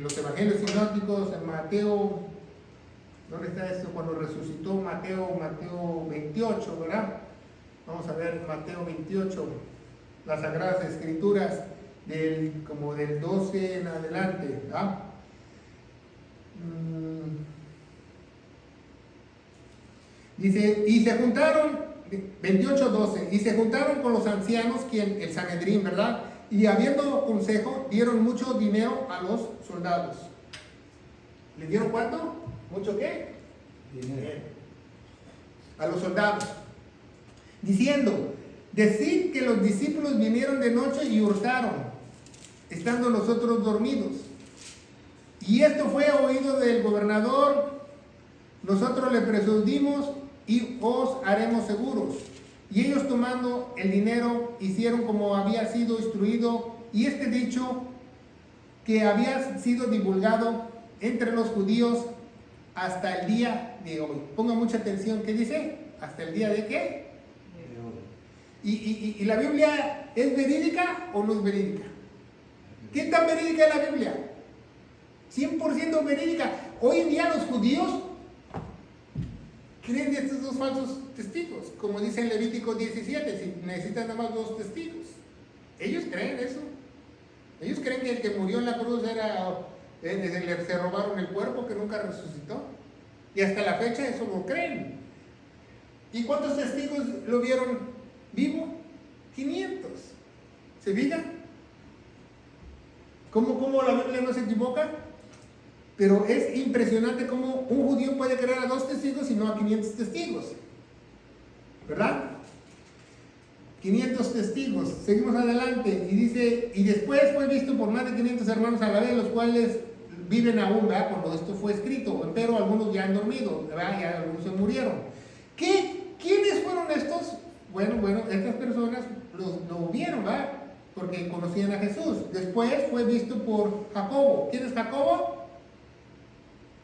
[SPEAKER 1] los evangelios sinópticos en Mateo. ¿Dónde está esto? Cuando resucitó Mateo 28, ¿verdad? Vamos a ver Mateo 28, las Sagradas Escrituras, como del 12 en adelante, ¿verdad? Dice, y se juntaron, 28:12, y se juntaron con los ancianos, el Sanedrín, ¿verdad? Y habiendo consejo, dieron mucho dinero a los soldados. ¿Les dieron cuánto? ¿Mucho qué? Dinero. A los soldados. Diciendo, decid que los discípulos vinieron de noche y hurtaron, estando nosotros dormidos. Y esto fue oído del gobernador, nosotros le persuadimos y os haremos seguros. Y ellos tomando el dinero hicieron como había sido instruido, y este dicho que había sido divulgado entre los judíos hasta el día de hoy. Ponga mucha atención, ¿qué dice? ¿Hasta el día de qué? De hoy. ¿Y la Biblia es verídica o no es verídica? ¿Qué tan verídica es la Biblia? 100% verídica. Hoy en día los judíos creen de estos 2 falsos testigos, como dice en Levítico 17, si necesitan nada más 2 testigos. Ellos creen eso. Ellos creen que el que murió en la cruz se robaron el cuerpo, que nunca resucitó. Y hasta la fecha eso lo creen. ¿Y cuántos testigos lo vieron vivo? 500. ¿Se fijan? ¿Cómo la Biblia no se equivoca? Pero es impresionante cómo un judío puede creer a 2 testigos y no a 500 testigos. ¿Verdad? 500 testigos. Seguimos adelante. Y dice, y después fue visto por más de 500 hermanos a la vez, los cuales viven aún, ¿verdad? Cuando esto fue escrito. Pero algunos ya han dormido, ¿verdad? Ya algunos se murieron. ¿Quiénes fueron estos? Bueno, estas personas lo vieron, ¿verdad? Porque conocían a Jesús. Después fue visto por Jacobo. ¿Quién es Jacobo?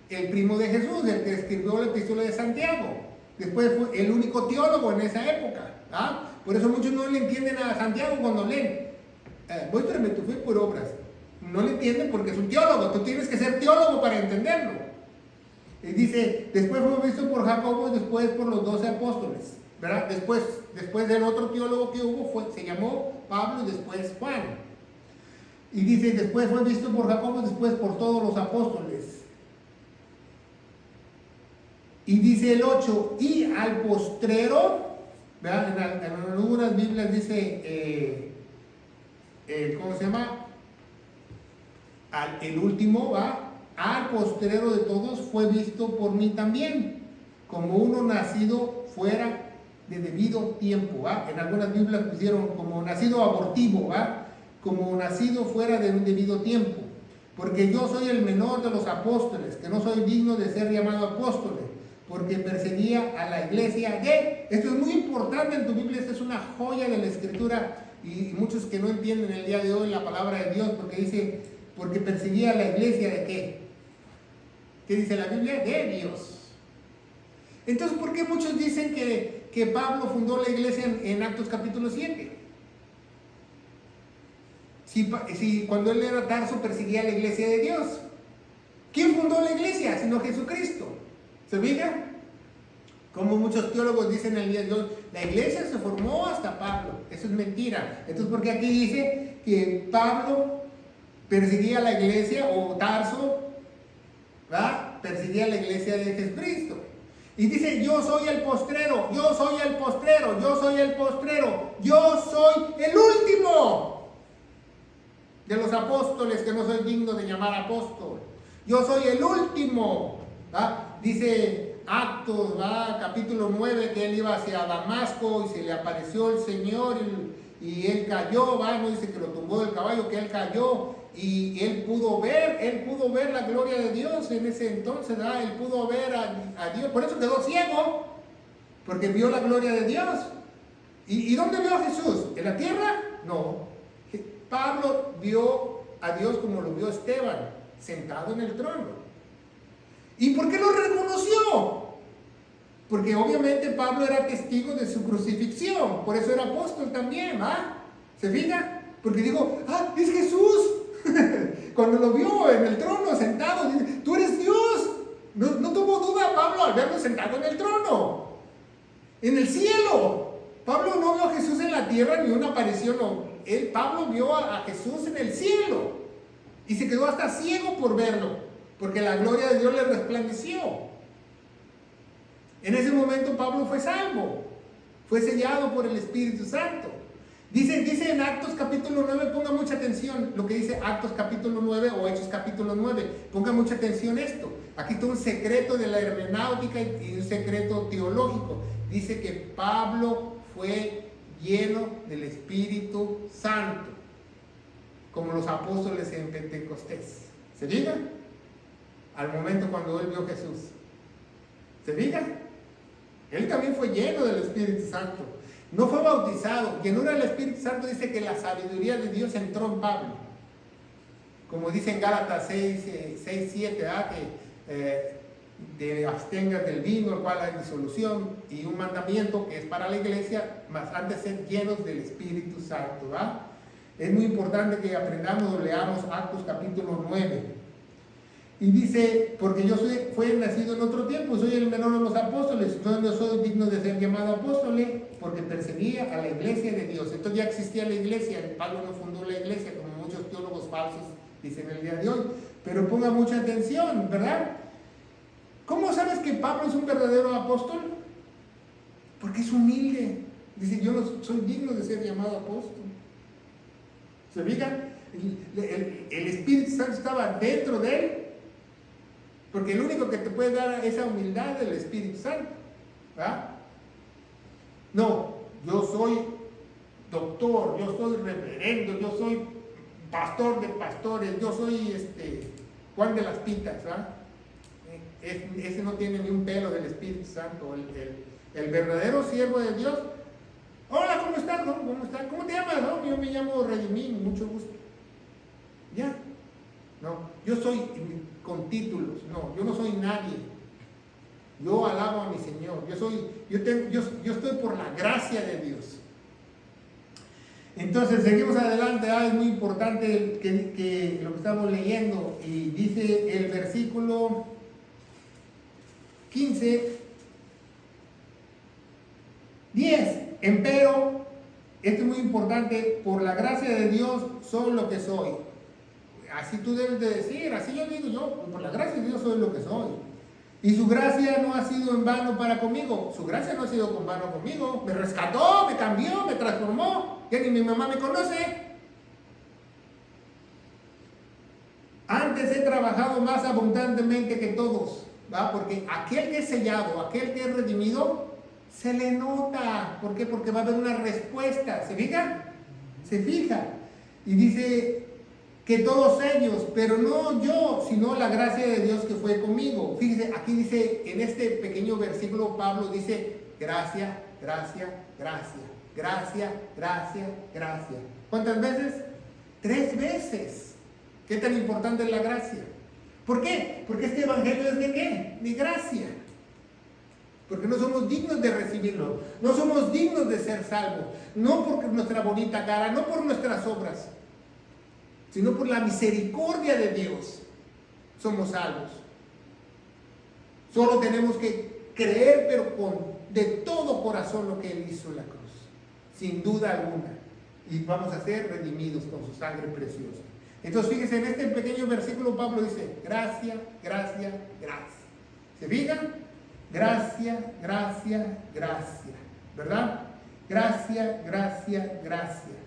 [SPEAKER 1] El primo de Jesús, el que escribió la epístola de Santiago. Después fue el único teólogo en esa época. ¿Ah? Por eso muchos no le entienden a Santiago cuando leen. Muéstrame tu fe por obras. No le entienden porque es un teólogo. Tú tienes que ser teólogo para entenderlo. Y dice, después fue visto por Jacobo y después por los 12 apóstoles. ¿Verdad? Después del otro teólogo que hubo se llamó Pablo y después Juan. Y dice, después fue visto por Jacobo y después por todos los apóstoles. Y dice el 8, y al postrero, ¿verdad? En algunas Biblias dice, ¿cómo se llama? El último, ¿va? Al postrero de todos fue visto por mí también, como uno nacido fuera de debido tiempo, ¿va? En algunas Biblias pusieron como nacido abortivo, ¿va? Como nacido fuera de un debido tiempo, porque yo soy el menor de los apóstoles, que no soy digno de ser llamado apóstol, porque perseguía a la iglesia de... Esto es muy importante en tu Biblia, esta es una joya de la Escritura, y muchos que no entienden el día de hoy la palabra de Dios, porque dice, porque perseguía a la iglesia de ¿qué? ¿Qué dice la Biblia? De Dios. Entonces, ¿por qué muchos dicen que Pablo fundó la iglesia en Actos capítulo 7? Si cuando él era Tarso perseguía a la iglesia de Dios. ¿Quién fundó la iglesia? Sino Jesucristo. ¿Se fijan? Como muchos teólogos dicen el día de hoy, la iglesia se formó hasta Pablo. Eso es mentira. Entonces, ¿por qué aquí dice que Pablo perseguía a la iglesia, o Tarso, ¿verdad? Perseguía a la iglesia de Jesucristo. Y dice, yo soy el postrero, yo soy el postrero, yo soy el postrero, yo soy el último de los apóstoles, que no soy digno de llamar apóstol. Yo soy el último, ¿verdad? Dice Actos, ¿verdad? Capítulo 9, que él iba hacia Damasco y se le apareció el Señor y él cayó, ¿verdad? No dice que lo tumbó del caballo, que él cayó. Y él pudo ver la gloria de Dios en ese entonces, ¿verdad? Él pudo ver a Dios, por eso quedó ciego, porque vio la gloria de Dios. ¿Y dónde vio a Jesús? ¿En la tierra? No. Pablo vio a Dios como lo vio Esteban, sentado en el trono. ¿Y por qué lo reconoció? Porque obviamente Pablo era testigo de su crucifixión, por eso era apóstol también, ¿va? ¿Se fija? Porque digo, es Jesús. Cuando lo vio en el trono sentado, dice, tú eres Dios. No tuvo duda Pablo al verlo sentado en el trono, en el cielo. Pablo no vio a Jesús en la tierra ni una aparición, no. Pablo vio a Jesús en el cielo y se quedó hasta ciego por verlo, porque la gloria de Dios le resplandeció. En ese momento Pablo fue salvo, fue sellado por el Espíritu Santo. Dice en Actos capítulo 9, ponga mucha atención lo que dice Actos capítulo 9 o Hechos capítulo 9, ponga mucha atención esto. Aquí está un secreto de la hermenéutica y un secreto teológico. Dice que Pablo fue lleno del Espíritu Santo, como los apóstoles en Pentecostés. ¿Se diga? Al momento cuando él vio a Jesús. ¿Se diga? Él también fue lleno del Espíritu Santo. No fue bautizado. Llenura del Espíritu Santo dice que la sabiduría de Dios entró en Pablo. Como dice en Gálatas 6, 7, que te abstengas del vino, el cual hay disolución, y un mandamiento que es para la iglesia, más antes de ser llenos del Espíritu Santo. ¿Va? Es muy importante que aprendamos o leamos Actos capítulo 9. Y dice, porque yo fui nacido en otro tiempo, soy el menor de los apóstoles, no soy digno de ser llamado apóstol, porque perseguía a la iglesia de Dios. Entonces ya existía la iglesia, Pablo no fundó la iglesia, como muchos teólogos falsos dicen el día de hoy. Pero ponga mucha atención, ¿verdad? ¿Cómo sabes que Pablo es un verdadero apóstol? Porque es humilde. Dice, yo no soy digno de ser llamado apóstol. ¿Se fijan? El Espíritu Santo estaba dentro de él. Porque el único que te puede dar esa humildad es el Espíritu Santo. ¿Verdad? No, yo soy doctor, yo soy reverendo, yo soy pastor de pastores, yo soy Juan de las Pitas. ¿Verdad? Ese no tiene ni un pelo del Espíritu Santo. El verdadero siervo de Dios. Hola, ¿cómo estás? ¿Cómo estás? ¿Cómo te llamas? No, yo me llamo Redimín, mucho gusto. Ya. No, yo soy con títulos, no, yo no soy nadie. Yo alabo a mi Señor. Yo estoy por la gracia de Dios. Entonces, seguimos adelante. Es muy importante que lo que estamos leyendo. Y dice el versículo 15, 10. Empero, esto es muy importante, por la gracia de Dios soy lo que soy. Así tú debes de decir, así yo digo yo, por la gracia de Dios soy lo que soy. Y su gracia no ha sido en vano para conmigo. Su gracia no ha sido en vano conmigo. Me rescató, me cambió, me transformó. Ya ni mi mamá me conoce. Antes he trabajado más abundantemente que todos, ¿va? Porque aquel que es sellado, aquel que es redimido, se le nota. ¿Por qué? Porque va a haber una respuesta. ¿Se fija? Se fija. Y dice que todos ellos, pero no yo, sino la gracia de Dios que fue conmigo. Fíjese, aquí dice, en este pequeño versículo, Pablo dice, gracia, gracia, gracia, gracia, gracia, gracia. ¿Cuántas veces? 3 veces. ¿Qué tan importante es la gracia? ¿Por qué? Porque este evangelio es de ¿qué? De gracia. Porque no somos dignos de recibirlo, no somos dignos de ser salvos, no por nuestra bonita cara, no por nuestras obras, sino por la misericordia de Dios somos salvos. Solo tenemos que creer, pero de todo corazón, lo que Él hizo en la cruz, sin duda alguna, y vamos a ser redimidos con su sangre preciosa. Entonces fíjense, en este pequeño versículo Pablo dice, gracia, gracia, gracia. ¿Se fijan? Gracia, gracia, gracia, ¿verdad? Gracia, gracia, gracia,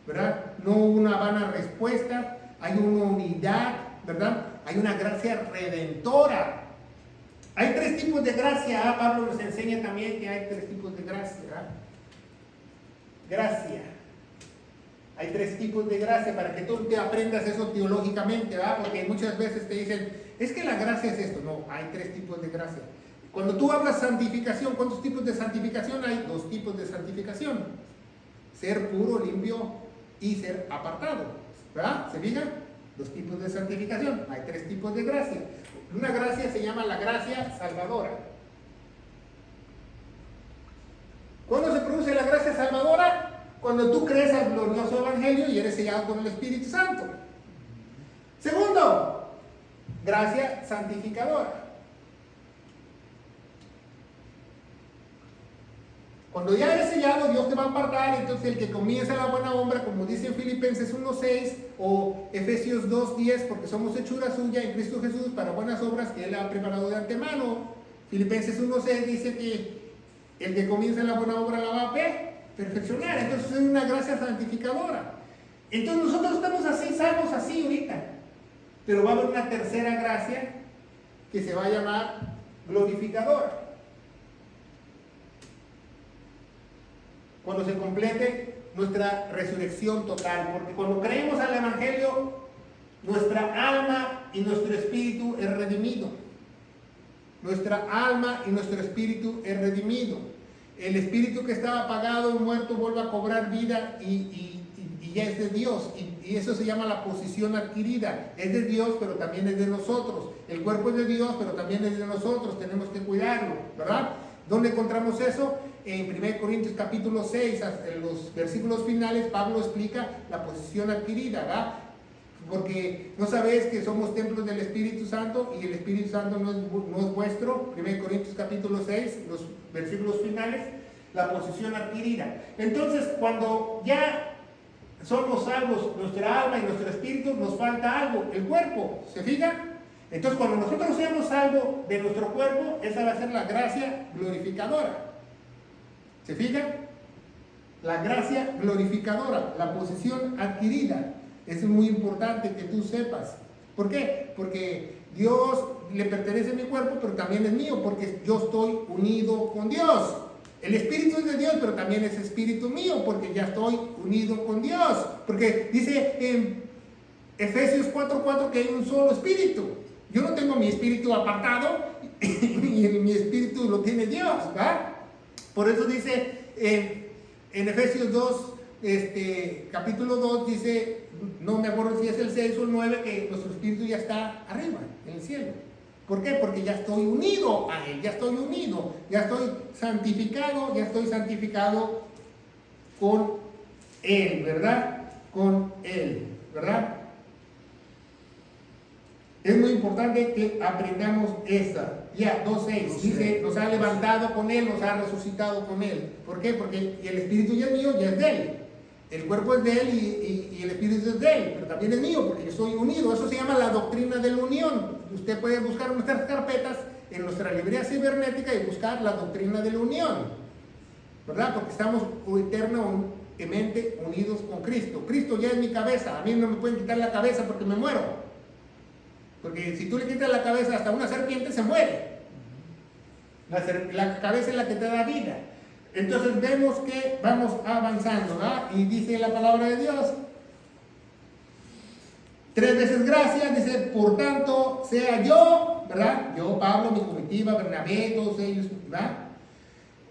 [SPEAKER 1] ¿verdad? No una vana respuesta, hay una unidad, ¿verdad? Hay una gracia redentora. Hay tres tipos de gracia. Pablo nos enseña también que hay tres tipos de gracia. Gracia. Hay tres tipos de gracia para que tú te aprendas eso teológicamente, ¿verdad? Porque muchas veces te dicen, es que la gracia es esto. No, hay tres tipos de gracia. Cuando tú hablas santificación, ¿cuántos tipos de santificación hay? Dos tipos de santificación. Ser puro, limpio y ser apartado, ¿verdad? ¿Se fijan? Dos tipos de santificación. Hay tres tipos de gracia. Una gracia se llama la gracia salvadora. ¿Cuándo se produce la gracia salvadora? Cuando tú crees al glorioso evangelio y eres sellado con el Espíritu Santo. Segundo, gracia santificadora. Cuando ya eres sellado, Dios te va a apartar. Entonces el que comienza la buena obra, como dice en Filipenses 1:6 o Efesios 2:10, porque somos hechura suya en Cristo Jesús para buenas obras que Él ha preparado de antemano. Filipenses 1:6 dice que el que comienza la buena obra la va a perfeccionar. Entonces es una gracia santificadora. Entonces nosotros estamos así, salvos así ahorita. Pero va a haber una tercera gracia que se va a llamar glorificadora. Cuando se complete nuestra resurrección total, porque cuando creemos al Evangelio, nuestra alma y nuestro espíritu es redimido. Nuestra alma y nuestro espíritu es redimido. El espíritu que estaba apagado y muerto vuelve a cobrar vida y ya es de Dios. Y eso se llama la posición adquirida. Es de Dios, pero también es de nosotros. El cuerpo es de Dios, pero también es de nosotros. Tenemos que cuidarlo, ¿verdad? ¿Dónde encontramos eso? En 1 Corintios capítulo 6, en los versículos finales, Pablo explica la posición adquirida, ¿verdad? Porque no sabéis que somos templos del Espíritu Santo y el Espíritu Santo no es vuestro. 1 Corintios capítulo 6, los versículos finales, la posición adquirida. Entonces, cuando ya somos salvos, nuestra alma y nuestro espíritu, nos falta algo, el cuerpo, ¿se fijan? Entonces, cuando nosotros seamos salvos de nuestro cuerpo, esa va a ser la gracia glorificadora. ¿Se fijan? La gracia glorificadora, la posición adquirida. Eso es muy importante que tú sepas. ¿Por qué? Porque Dios le pertenece a mi cuerpo, pero también es mío, porque yo estoy unido con Dios. El espíritu es de Dios, pero también es espíritu mío, porque ya estoy unido con Dios. Porque dice en Efesios 4:4 que hay un solo espíritu. Yo no tengo mi espíritu apartado y mi espíritu lo tiene Dios, ¿va? Por eso dice en Efesios 2, capítulo 2, dice, no me acuerdo si es el 6 o el 9, que nuestro espíritu ya está arriba, en el cielo. ¿Por qué? Porque ya estoy unido a Él, ya estoy unido, ya estoy santificado con Él, ¿verdad? Con Él, ¿verdad? Es muy importante que aprendamos esa. Ya, 2:6, dice, nos ha levantado con Él, nos ha resucitado con Él. ¿Por qué? Porque el espíritu ya es mío, ya es de Él. El cuerpo es de Él y el espíritu es de Él, pero también es mío porque yo estoy unido. Eso se llama la doctrina de la unión. Usted puede buscar nuestras carpetas en nuestra librería cibernética y buscar la doctrina de la unión, ¿verdad? Porque estamos eternamente unidos con Cristo. Cristo ya es mi cabeza, a mí no me pueden quitar la cabeza porque me muero. Porque si tú le quitas la cabeza hasta una serpiente se muere. La cabeza es la que te da vida. Entonces vemos que vamos avanzando, ¿verdad? Y dice la palabra de Dios, 3 veces gracias, dice, por tanto, sea yo, ¿verdad? Yo, Pablo, mi comitiva, Bernabé, todos ellos, ¿verdad?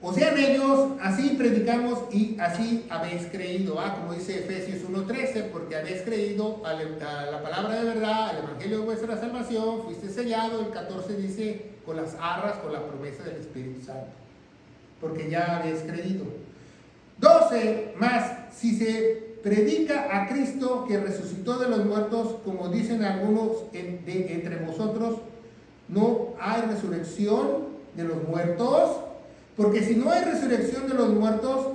[SPEAKER 1] O sean ellos, así predicamos y así habéis creído, ¿ah? Como dice Efesios 1:13, porque habéis creído a la palabra de verdad, al evangelio de vuestra salvación, fuiste sellado. El 14 dice, con las arras, con la promesa del Espíritu Santo, porque ya habéis creído. 12 más, si se predica a Cristo que resucitó de los muertos, como dicen algunos entre vosotros, no hay resurrección de los muertos. Porque si no hay resurrección de los muertos,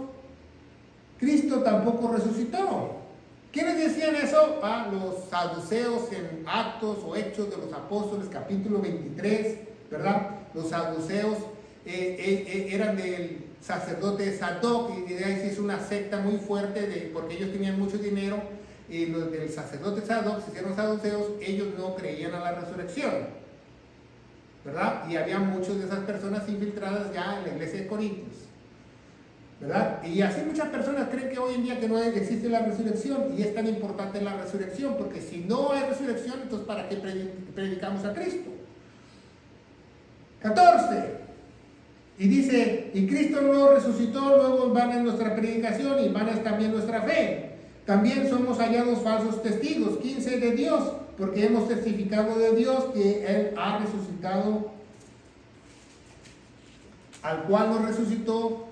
[SPEAKER 1] Cristo tampoco resucitó. ¿Quiénes decían eso? Los saduceos en Actos o Hechos de los Apóstoles, capítulo 23, ¿verdad? Los saduceos eran del sacerdote Sadoc, y de ahí se hizo una secta muy fuerte porque ellos tenían mucho dinero, y los del sacerdote Sadoc se hicieron saduceos. Ellos no creían a la resurrección, ¿verdad? Y había muchas de esas personas infiltradas ya en la iglesia de Corintios, ¿verdad? Y así muchas personas creen que hoy en día que no existe la resurrección, y es tan importante la resurrección, porque si no hay resurrección, entonces ¿para qué predicamos a Cristo? 14. Y dice, y Cristo no resucitó, luego vana es nuestra predicación y vana es también nuestra fe. También somos hallados falsos testigos. 15, de Dios, porque hemos testificado de Dios que Él ha resucitado, al cual nos resucitó.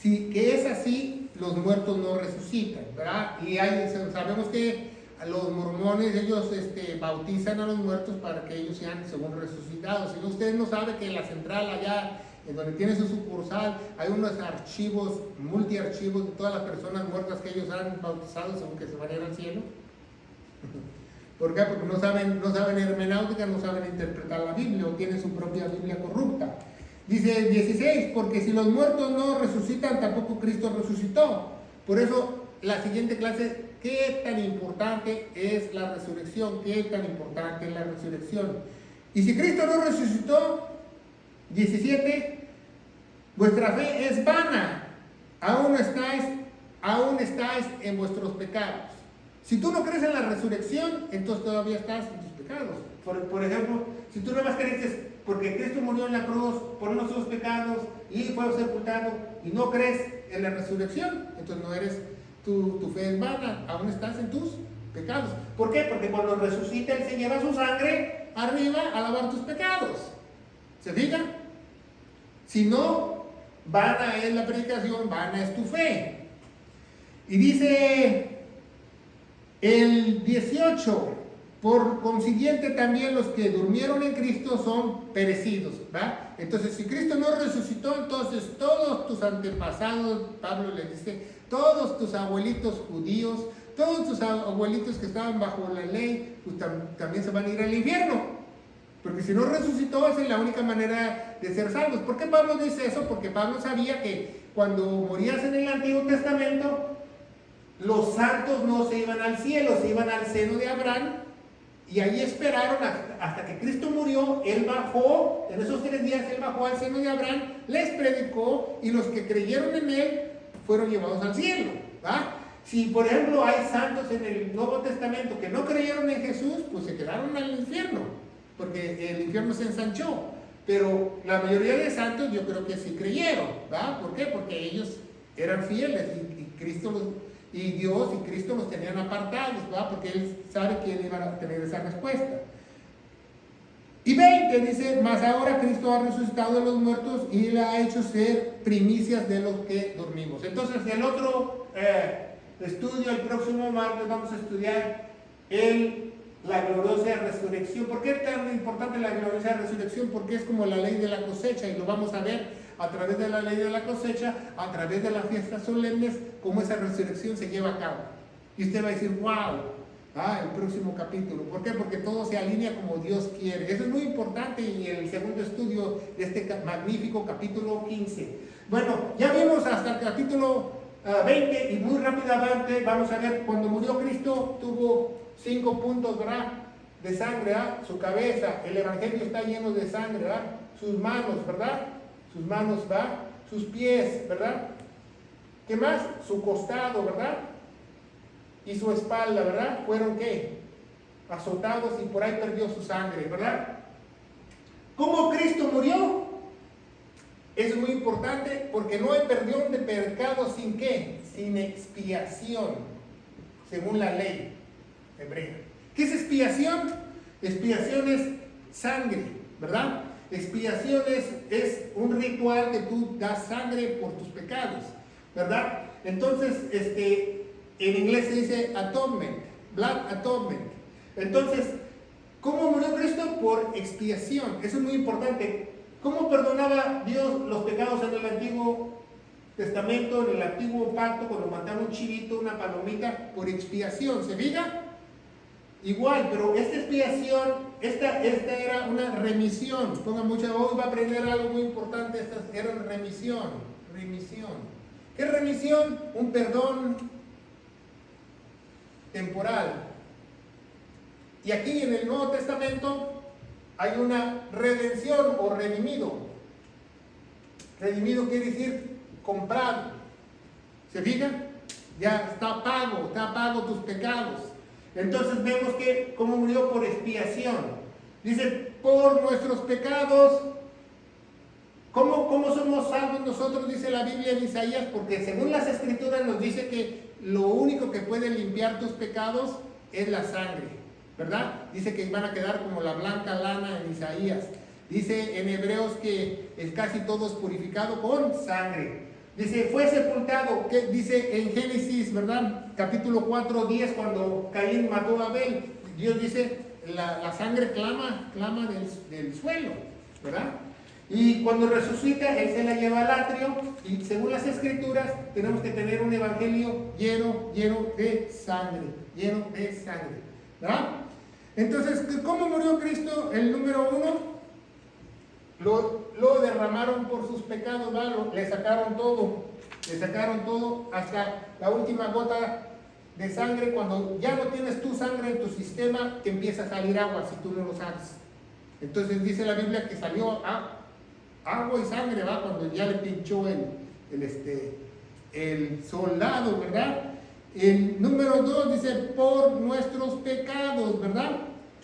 [SPEAKER 1] Si que es así, los muertos no resucitan, ¿verdad? Y sabemos que los mormones, ellos bautizan a los muertos para que ellos sean según resucitados. Si usted no sabe que en la central allá, en donde tiene su sucursal, hay unos archivos, multiarchivos de todas las personas muertas que ellos han bautizado según que se van a ir al cielo. ¿Por qué? Porque no saben hermenéutica, no saben interpretar la Biblia, o tienen su propia Biblia corrupta. Dice 16, porque si los muertos no resucitan, tampoco Cristo resucitó. Por eso la siguiente clase, ¿qué tan importante es la resurrección? ¿Qué tan importante es la resurrección? Y si Cristo no resucitó, 17, vuestra fe es vana, aún estáis en vuestros pecados. Si tú no crees en la resurrección, entonces todavía estás en tus pecados. Por ejemplo, si tú no más crees porque Cristo murió en la cruz por nuestros pecados y fue sepultado, y no crees en la resurrección, entonces no eres, tu fe es vana, aún estás en tus pecados. ¿Por qué? Porque cuando resucita Él se lleva su sangre arriba a lavar tus pecados. ¿Se fijan? Si no, vana es la predicación, vana es tu fe. Y dice el 18, por consiguiente también los que durmieron en Cristo son perecidos, ¿verdad? Entonces, si Cristo no resucitó, entonces todos tus antepasados, Pablo le dice, todos tus abuelitos judíos, todos tus abuelitos que estaban bajo la ley, pues también se van a ir al infierno. Porque si no resucitó, esa es la única manera de ser salvos. ¿Por qué Pablo dice eso? Porque Pablo sabía que cuando morías en el Antiguo Testamento, los santos no se iban al cielo, se iban al seno de Abraham, y ahí esperaron hasta que Cristo murió. Él bajó, en esos 3 días Él bajó al seno de Abraham, les predicó, y los que creyeron en Él fueron llevados al cielo, ¿verdad? Si por ejemplo hay santos en el Nuevo Testamento que no creyeron en Jesús, pues se quedaron al infierno, porque el infierno se ensanchó. Pero la mayoría de santos yo creo que sí creyeron, ¿verdad? ¿Por qué? Porque ellos eran fieles, y Dios y Cristo los tenían apartados, ¿verdad? Porque Él sabe que Él iba a tener esa respuesta. Y 20 dice, mas ahora Cristo ha resucitado de los muertos y le ha hecho ser primicias de los que dormimos. Entonces, el otro estudio, el próximo martes vamos a estudiar la gloriosa resurrección. ¿Por qué es tan importante la gloriosa resurrección? Porque es como la ley de la cosecha, y lo vamos a ver a través de la ley de la cosecha, a través de las fiestas solemnes, cómo esa resurrección se lleva a cabo. Y usted va a decir, wow, el próximo capítulo. ¿Por qué? Porque todo se alinea como Dios quiere. Eso es muy importante en el segundo estudio de este magnífico capítulo 15. Bueno, ya vimos hasta el capítulo 20, y muy rápidamente vamos a ver, cuando murió Cristo tuvo 5 puntos, ¿verdad?, de sangre, ¿verdad? Su cabeza, el evangelio está lleno de sangre, ¿verdad? Sus manos, ¿verdad? Sus manos, ¿verdad? Sus pies, ¿verdad? ¿Qué más? Su costado, ¿verdad? Y su espalda, ¿verdad? Fueron, ¿qué? Azotados, y por ahí perdió su sangre, ¿verdad? ¿Cómo Cristo murió? Eso es muy importante, porque no hay perdón de pecados sin ¿qué? Sin expiación, según la ley hebrea. ¿Qué es expiación? Expiación es sangre, ¿verdad? Expiación es un ritual que tú das sangre por tus pecados, ¿verdad? Entonces, en inglés se dice atonement, blood atonement. Entonces, ¿cómo murió Cristo? Por expiación. Eso es muy importante. ¿Cómo perdonaba Dios los pecados en el Antiguo Testamento, en el antiguo pacto, cuando mataron un chivito, una palomita, por expiación, ¿se fija? Igual, pero esta expiación, esta era una remisión. Pongan mucha, hoy va a aprender algo muy importante, esta era remisión. ¿Qué es remisión? Un perdón temporal. Y aquí en el Nuevo Testamento hay una redención o redimido. Redimido quiere decir comprado. ¿Se fijan? Ya está pago tus pecados. Entonces vemos que cómo murió por expiación. Dice, por nuestros pecados. ¿Cómo somos salvos nosotros? Dice la Biblia en Isaías, porque según las Escrituras nos dice que lo único que puede limpiar tus pecados es la sangre, ¿verdad? Dice que van a quedar como la blanca lana en Isaías. Dice en Hebreos que casi todo es purificado con sangre. Dice, fue sepultado, que dice en Génesis, ¿verdad? Capítulo 4, 10, cuando Caín mató a Abel, Dios dice, la sangre clama del suelo, ¿verdad? Y cuando resucita, Él se la lleva al atrio, y según las Escrituras, tenemos que tener un evangelio lleno de sangre, ¿verdad? Entonces, ¿cómo murió Cristo? El número 1, lo derramaron por sus pecados, ¿verdad? Le sacaron todo hasta la última gota de sangre. Cuando ya no tienes tu sangre en tu sistema, te empieza a salir agua si tú no lo sacas. Entonces dice la Biblia que salió agua y sangre, ¿va? Cuando ya le pinchó el soldado, ¿verdad? El número 2 dice, por nuestros pecados, ¿verdad?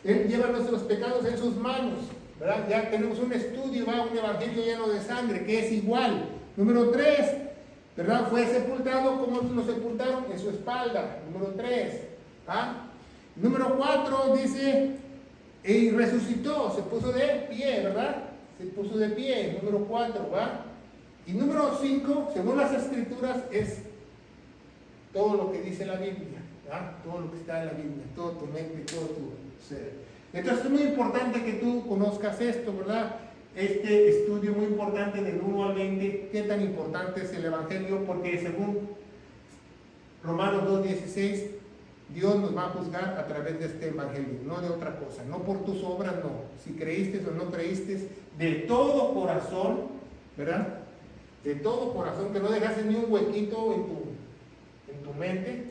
[SPEAKER 1] Él lleva nuestros pecados en sus manos, ¿verdad? Ya tenemos un estudio, ¿va? Un evangelio lleno de sangre, que es igual. Número 3, ¿verdad? Fue sepultado, ¿cómo lo sepultaron? En su espalda. Número 3, ¿ah? Número 4 dice, y resucitó, se puso de pie, ¿verdad? Se puso de pie, número 4, ¿va? Y número 5, según las Escrituras, es todo lo que dice la Biblia, ¿va? Todo lo que está en la Biblia, todo tu mente, todo tu ser. Entonces es muy importante que tú conozcas esto, ¿verdad? Este estudio muy importante del 1 al 20, qué tan importante es el Evangelio, porque según Romanos 2:16, Dios nos va a juzgar a través de este evangelio, no de otra cosa, no por tus obras, no. Si creíste o no creíste, de todo corazón, ¿verdad? De todo corazón, que no dejases ni un huequito en tu mente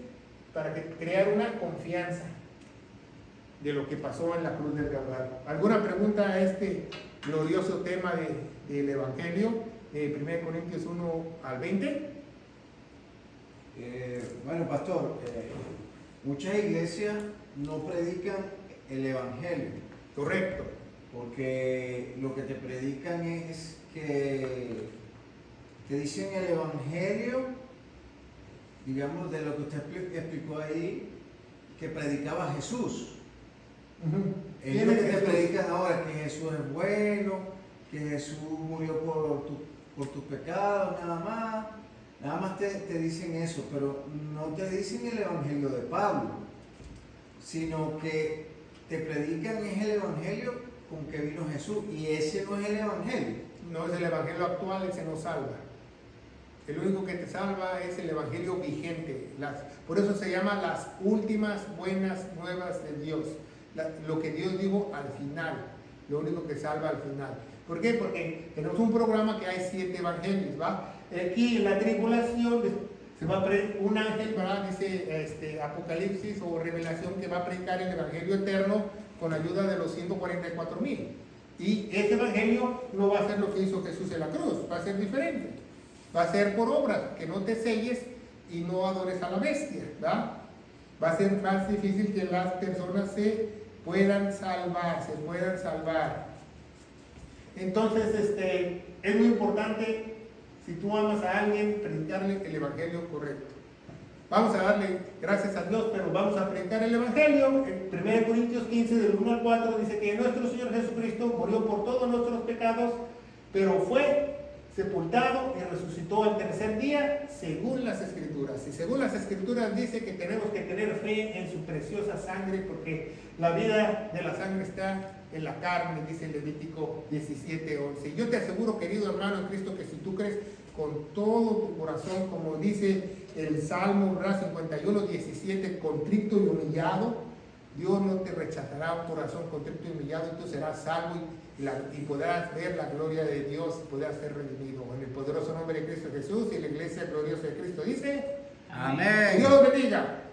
[SPEAKER 1] para que crear una confianza de lo que pasó en la cruz del Calvario. ¿Alguna pregunta a este glorioso tema del evangelio de 1 Corintios 1 al 20?
[SPEAKER 2] Bueno, pastor, muchas iglesias no predican el evangelio.
[SPEAKER 1] Correcto.
[SPEAKER 2] Porque lo que te predican es que te dicen el evangelio, digamos, de lo que usted explicó ahí, que predicaba Jesús. Ellos lo que te predican ahora que Jesús es bueno, que Jesús murió por tus pecados, nada más te dicen eso, pero no te dicen el evangelio de Pablo, sino que te predican es el evangelio con que vino Jesús, y ese no es el evangelio.
[SPEAKER 1] No es el evangelio actual, ese no salva. El único que te salva es el evangelio vigente. Por eso se llama las últimas buenas nuevas de Dios. Lo que Dios dijo al final, lo único que salva al final. ¿Por qué? Porque tenemos un programa que hay 7 evangelios, ¿va? Aquí en la tribulación se va a un ángel, ¿verdad? Dice Apocalipsis o Revelación, que va a predicar el evangelio eterno con ayuda de los 144,000. Y ese evangelio no va a ser lo que hizo Jesús en la cruz, va a ser diferente. Va a ser por obras, que no te selles y no adores a la bestia, ¿verdad? Va a ser más difícil que las personas se puedan salvar, Entonces, es muy importante, si tú amas a alguien, predicarle el evangelio correcto. Vamos a darle gracias a Dios, pero vamos a predicar el evangelio. En 1 Corintios 15, del 1 al 4, dice que nuestro Señor Jesucristo murió por todos nuestros pecados, pero fue sepultado y resucitó al tercer día, según las Escrituras. Y según las Escrituras dice que tenemos que tener fe en su preciosa sangre, porque la vida de la sangre está en la carne, dice Levítico 17:11. Yo te aseguro, querido hermano en Cristo, que si tú crees con todo tu corazón, como dice el Salmo 51, 17, contrito y humillado. Dios no te rechazará un corazón contrito y humillado, y tú serás salvo y podrás ver la gloria de Dios, y podrás ser redimido. En el poderoso nombre de Cristo Jesús y la iglesia gloriosa de Cristo dice:
[SPEAKER 2] Amén.
[SPEAKER 1] Dios los bendiga.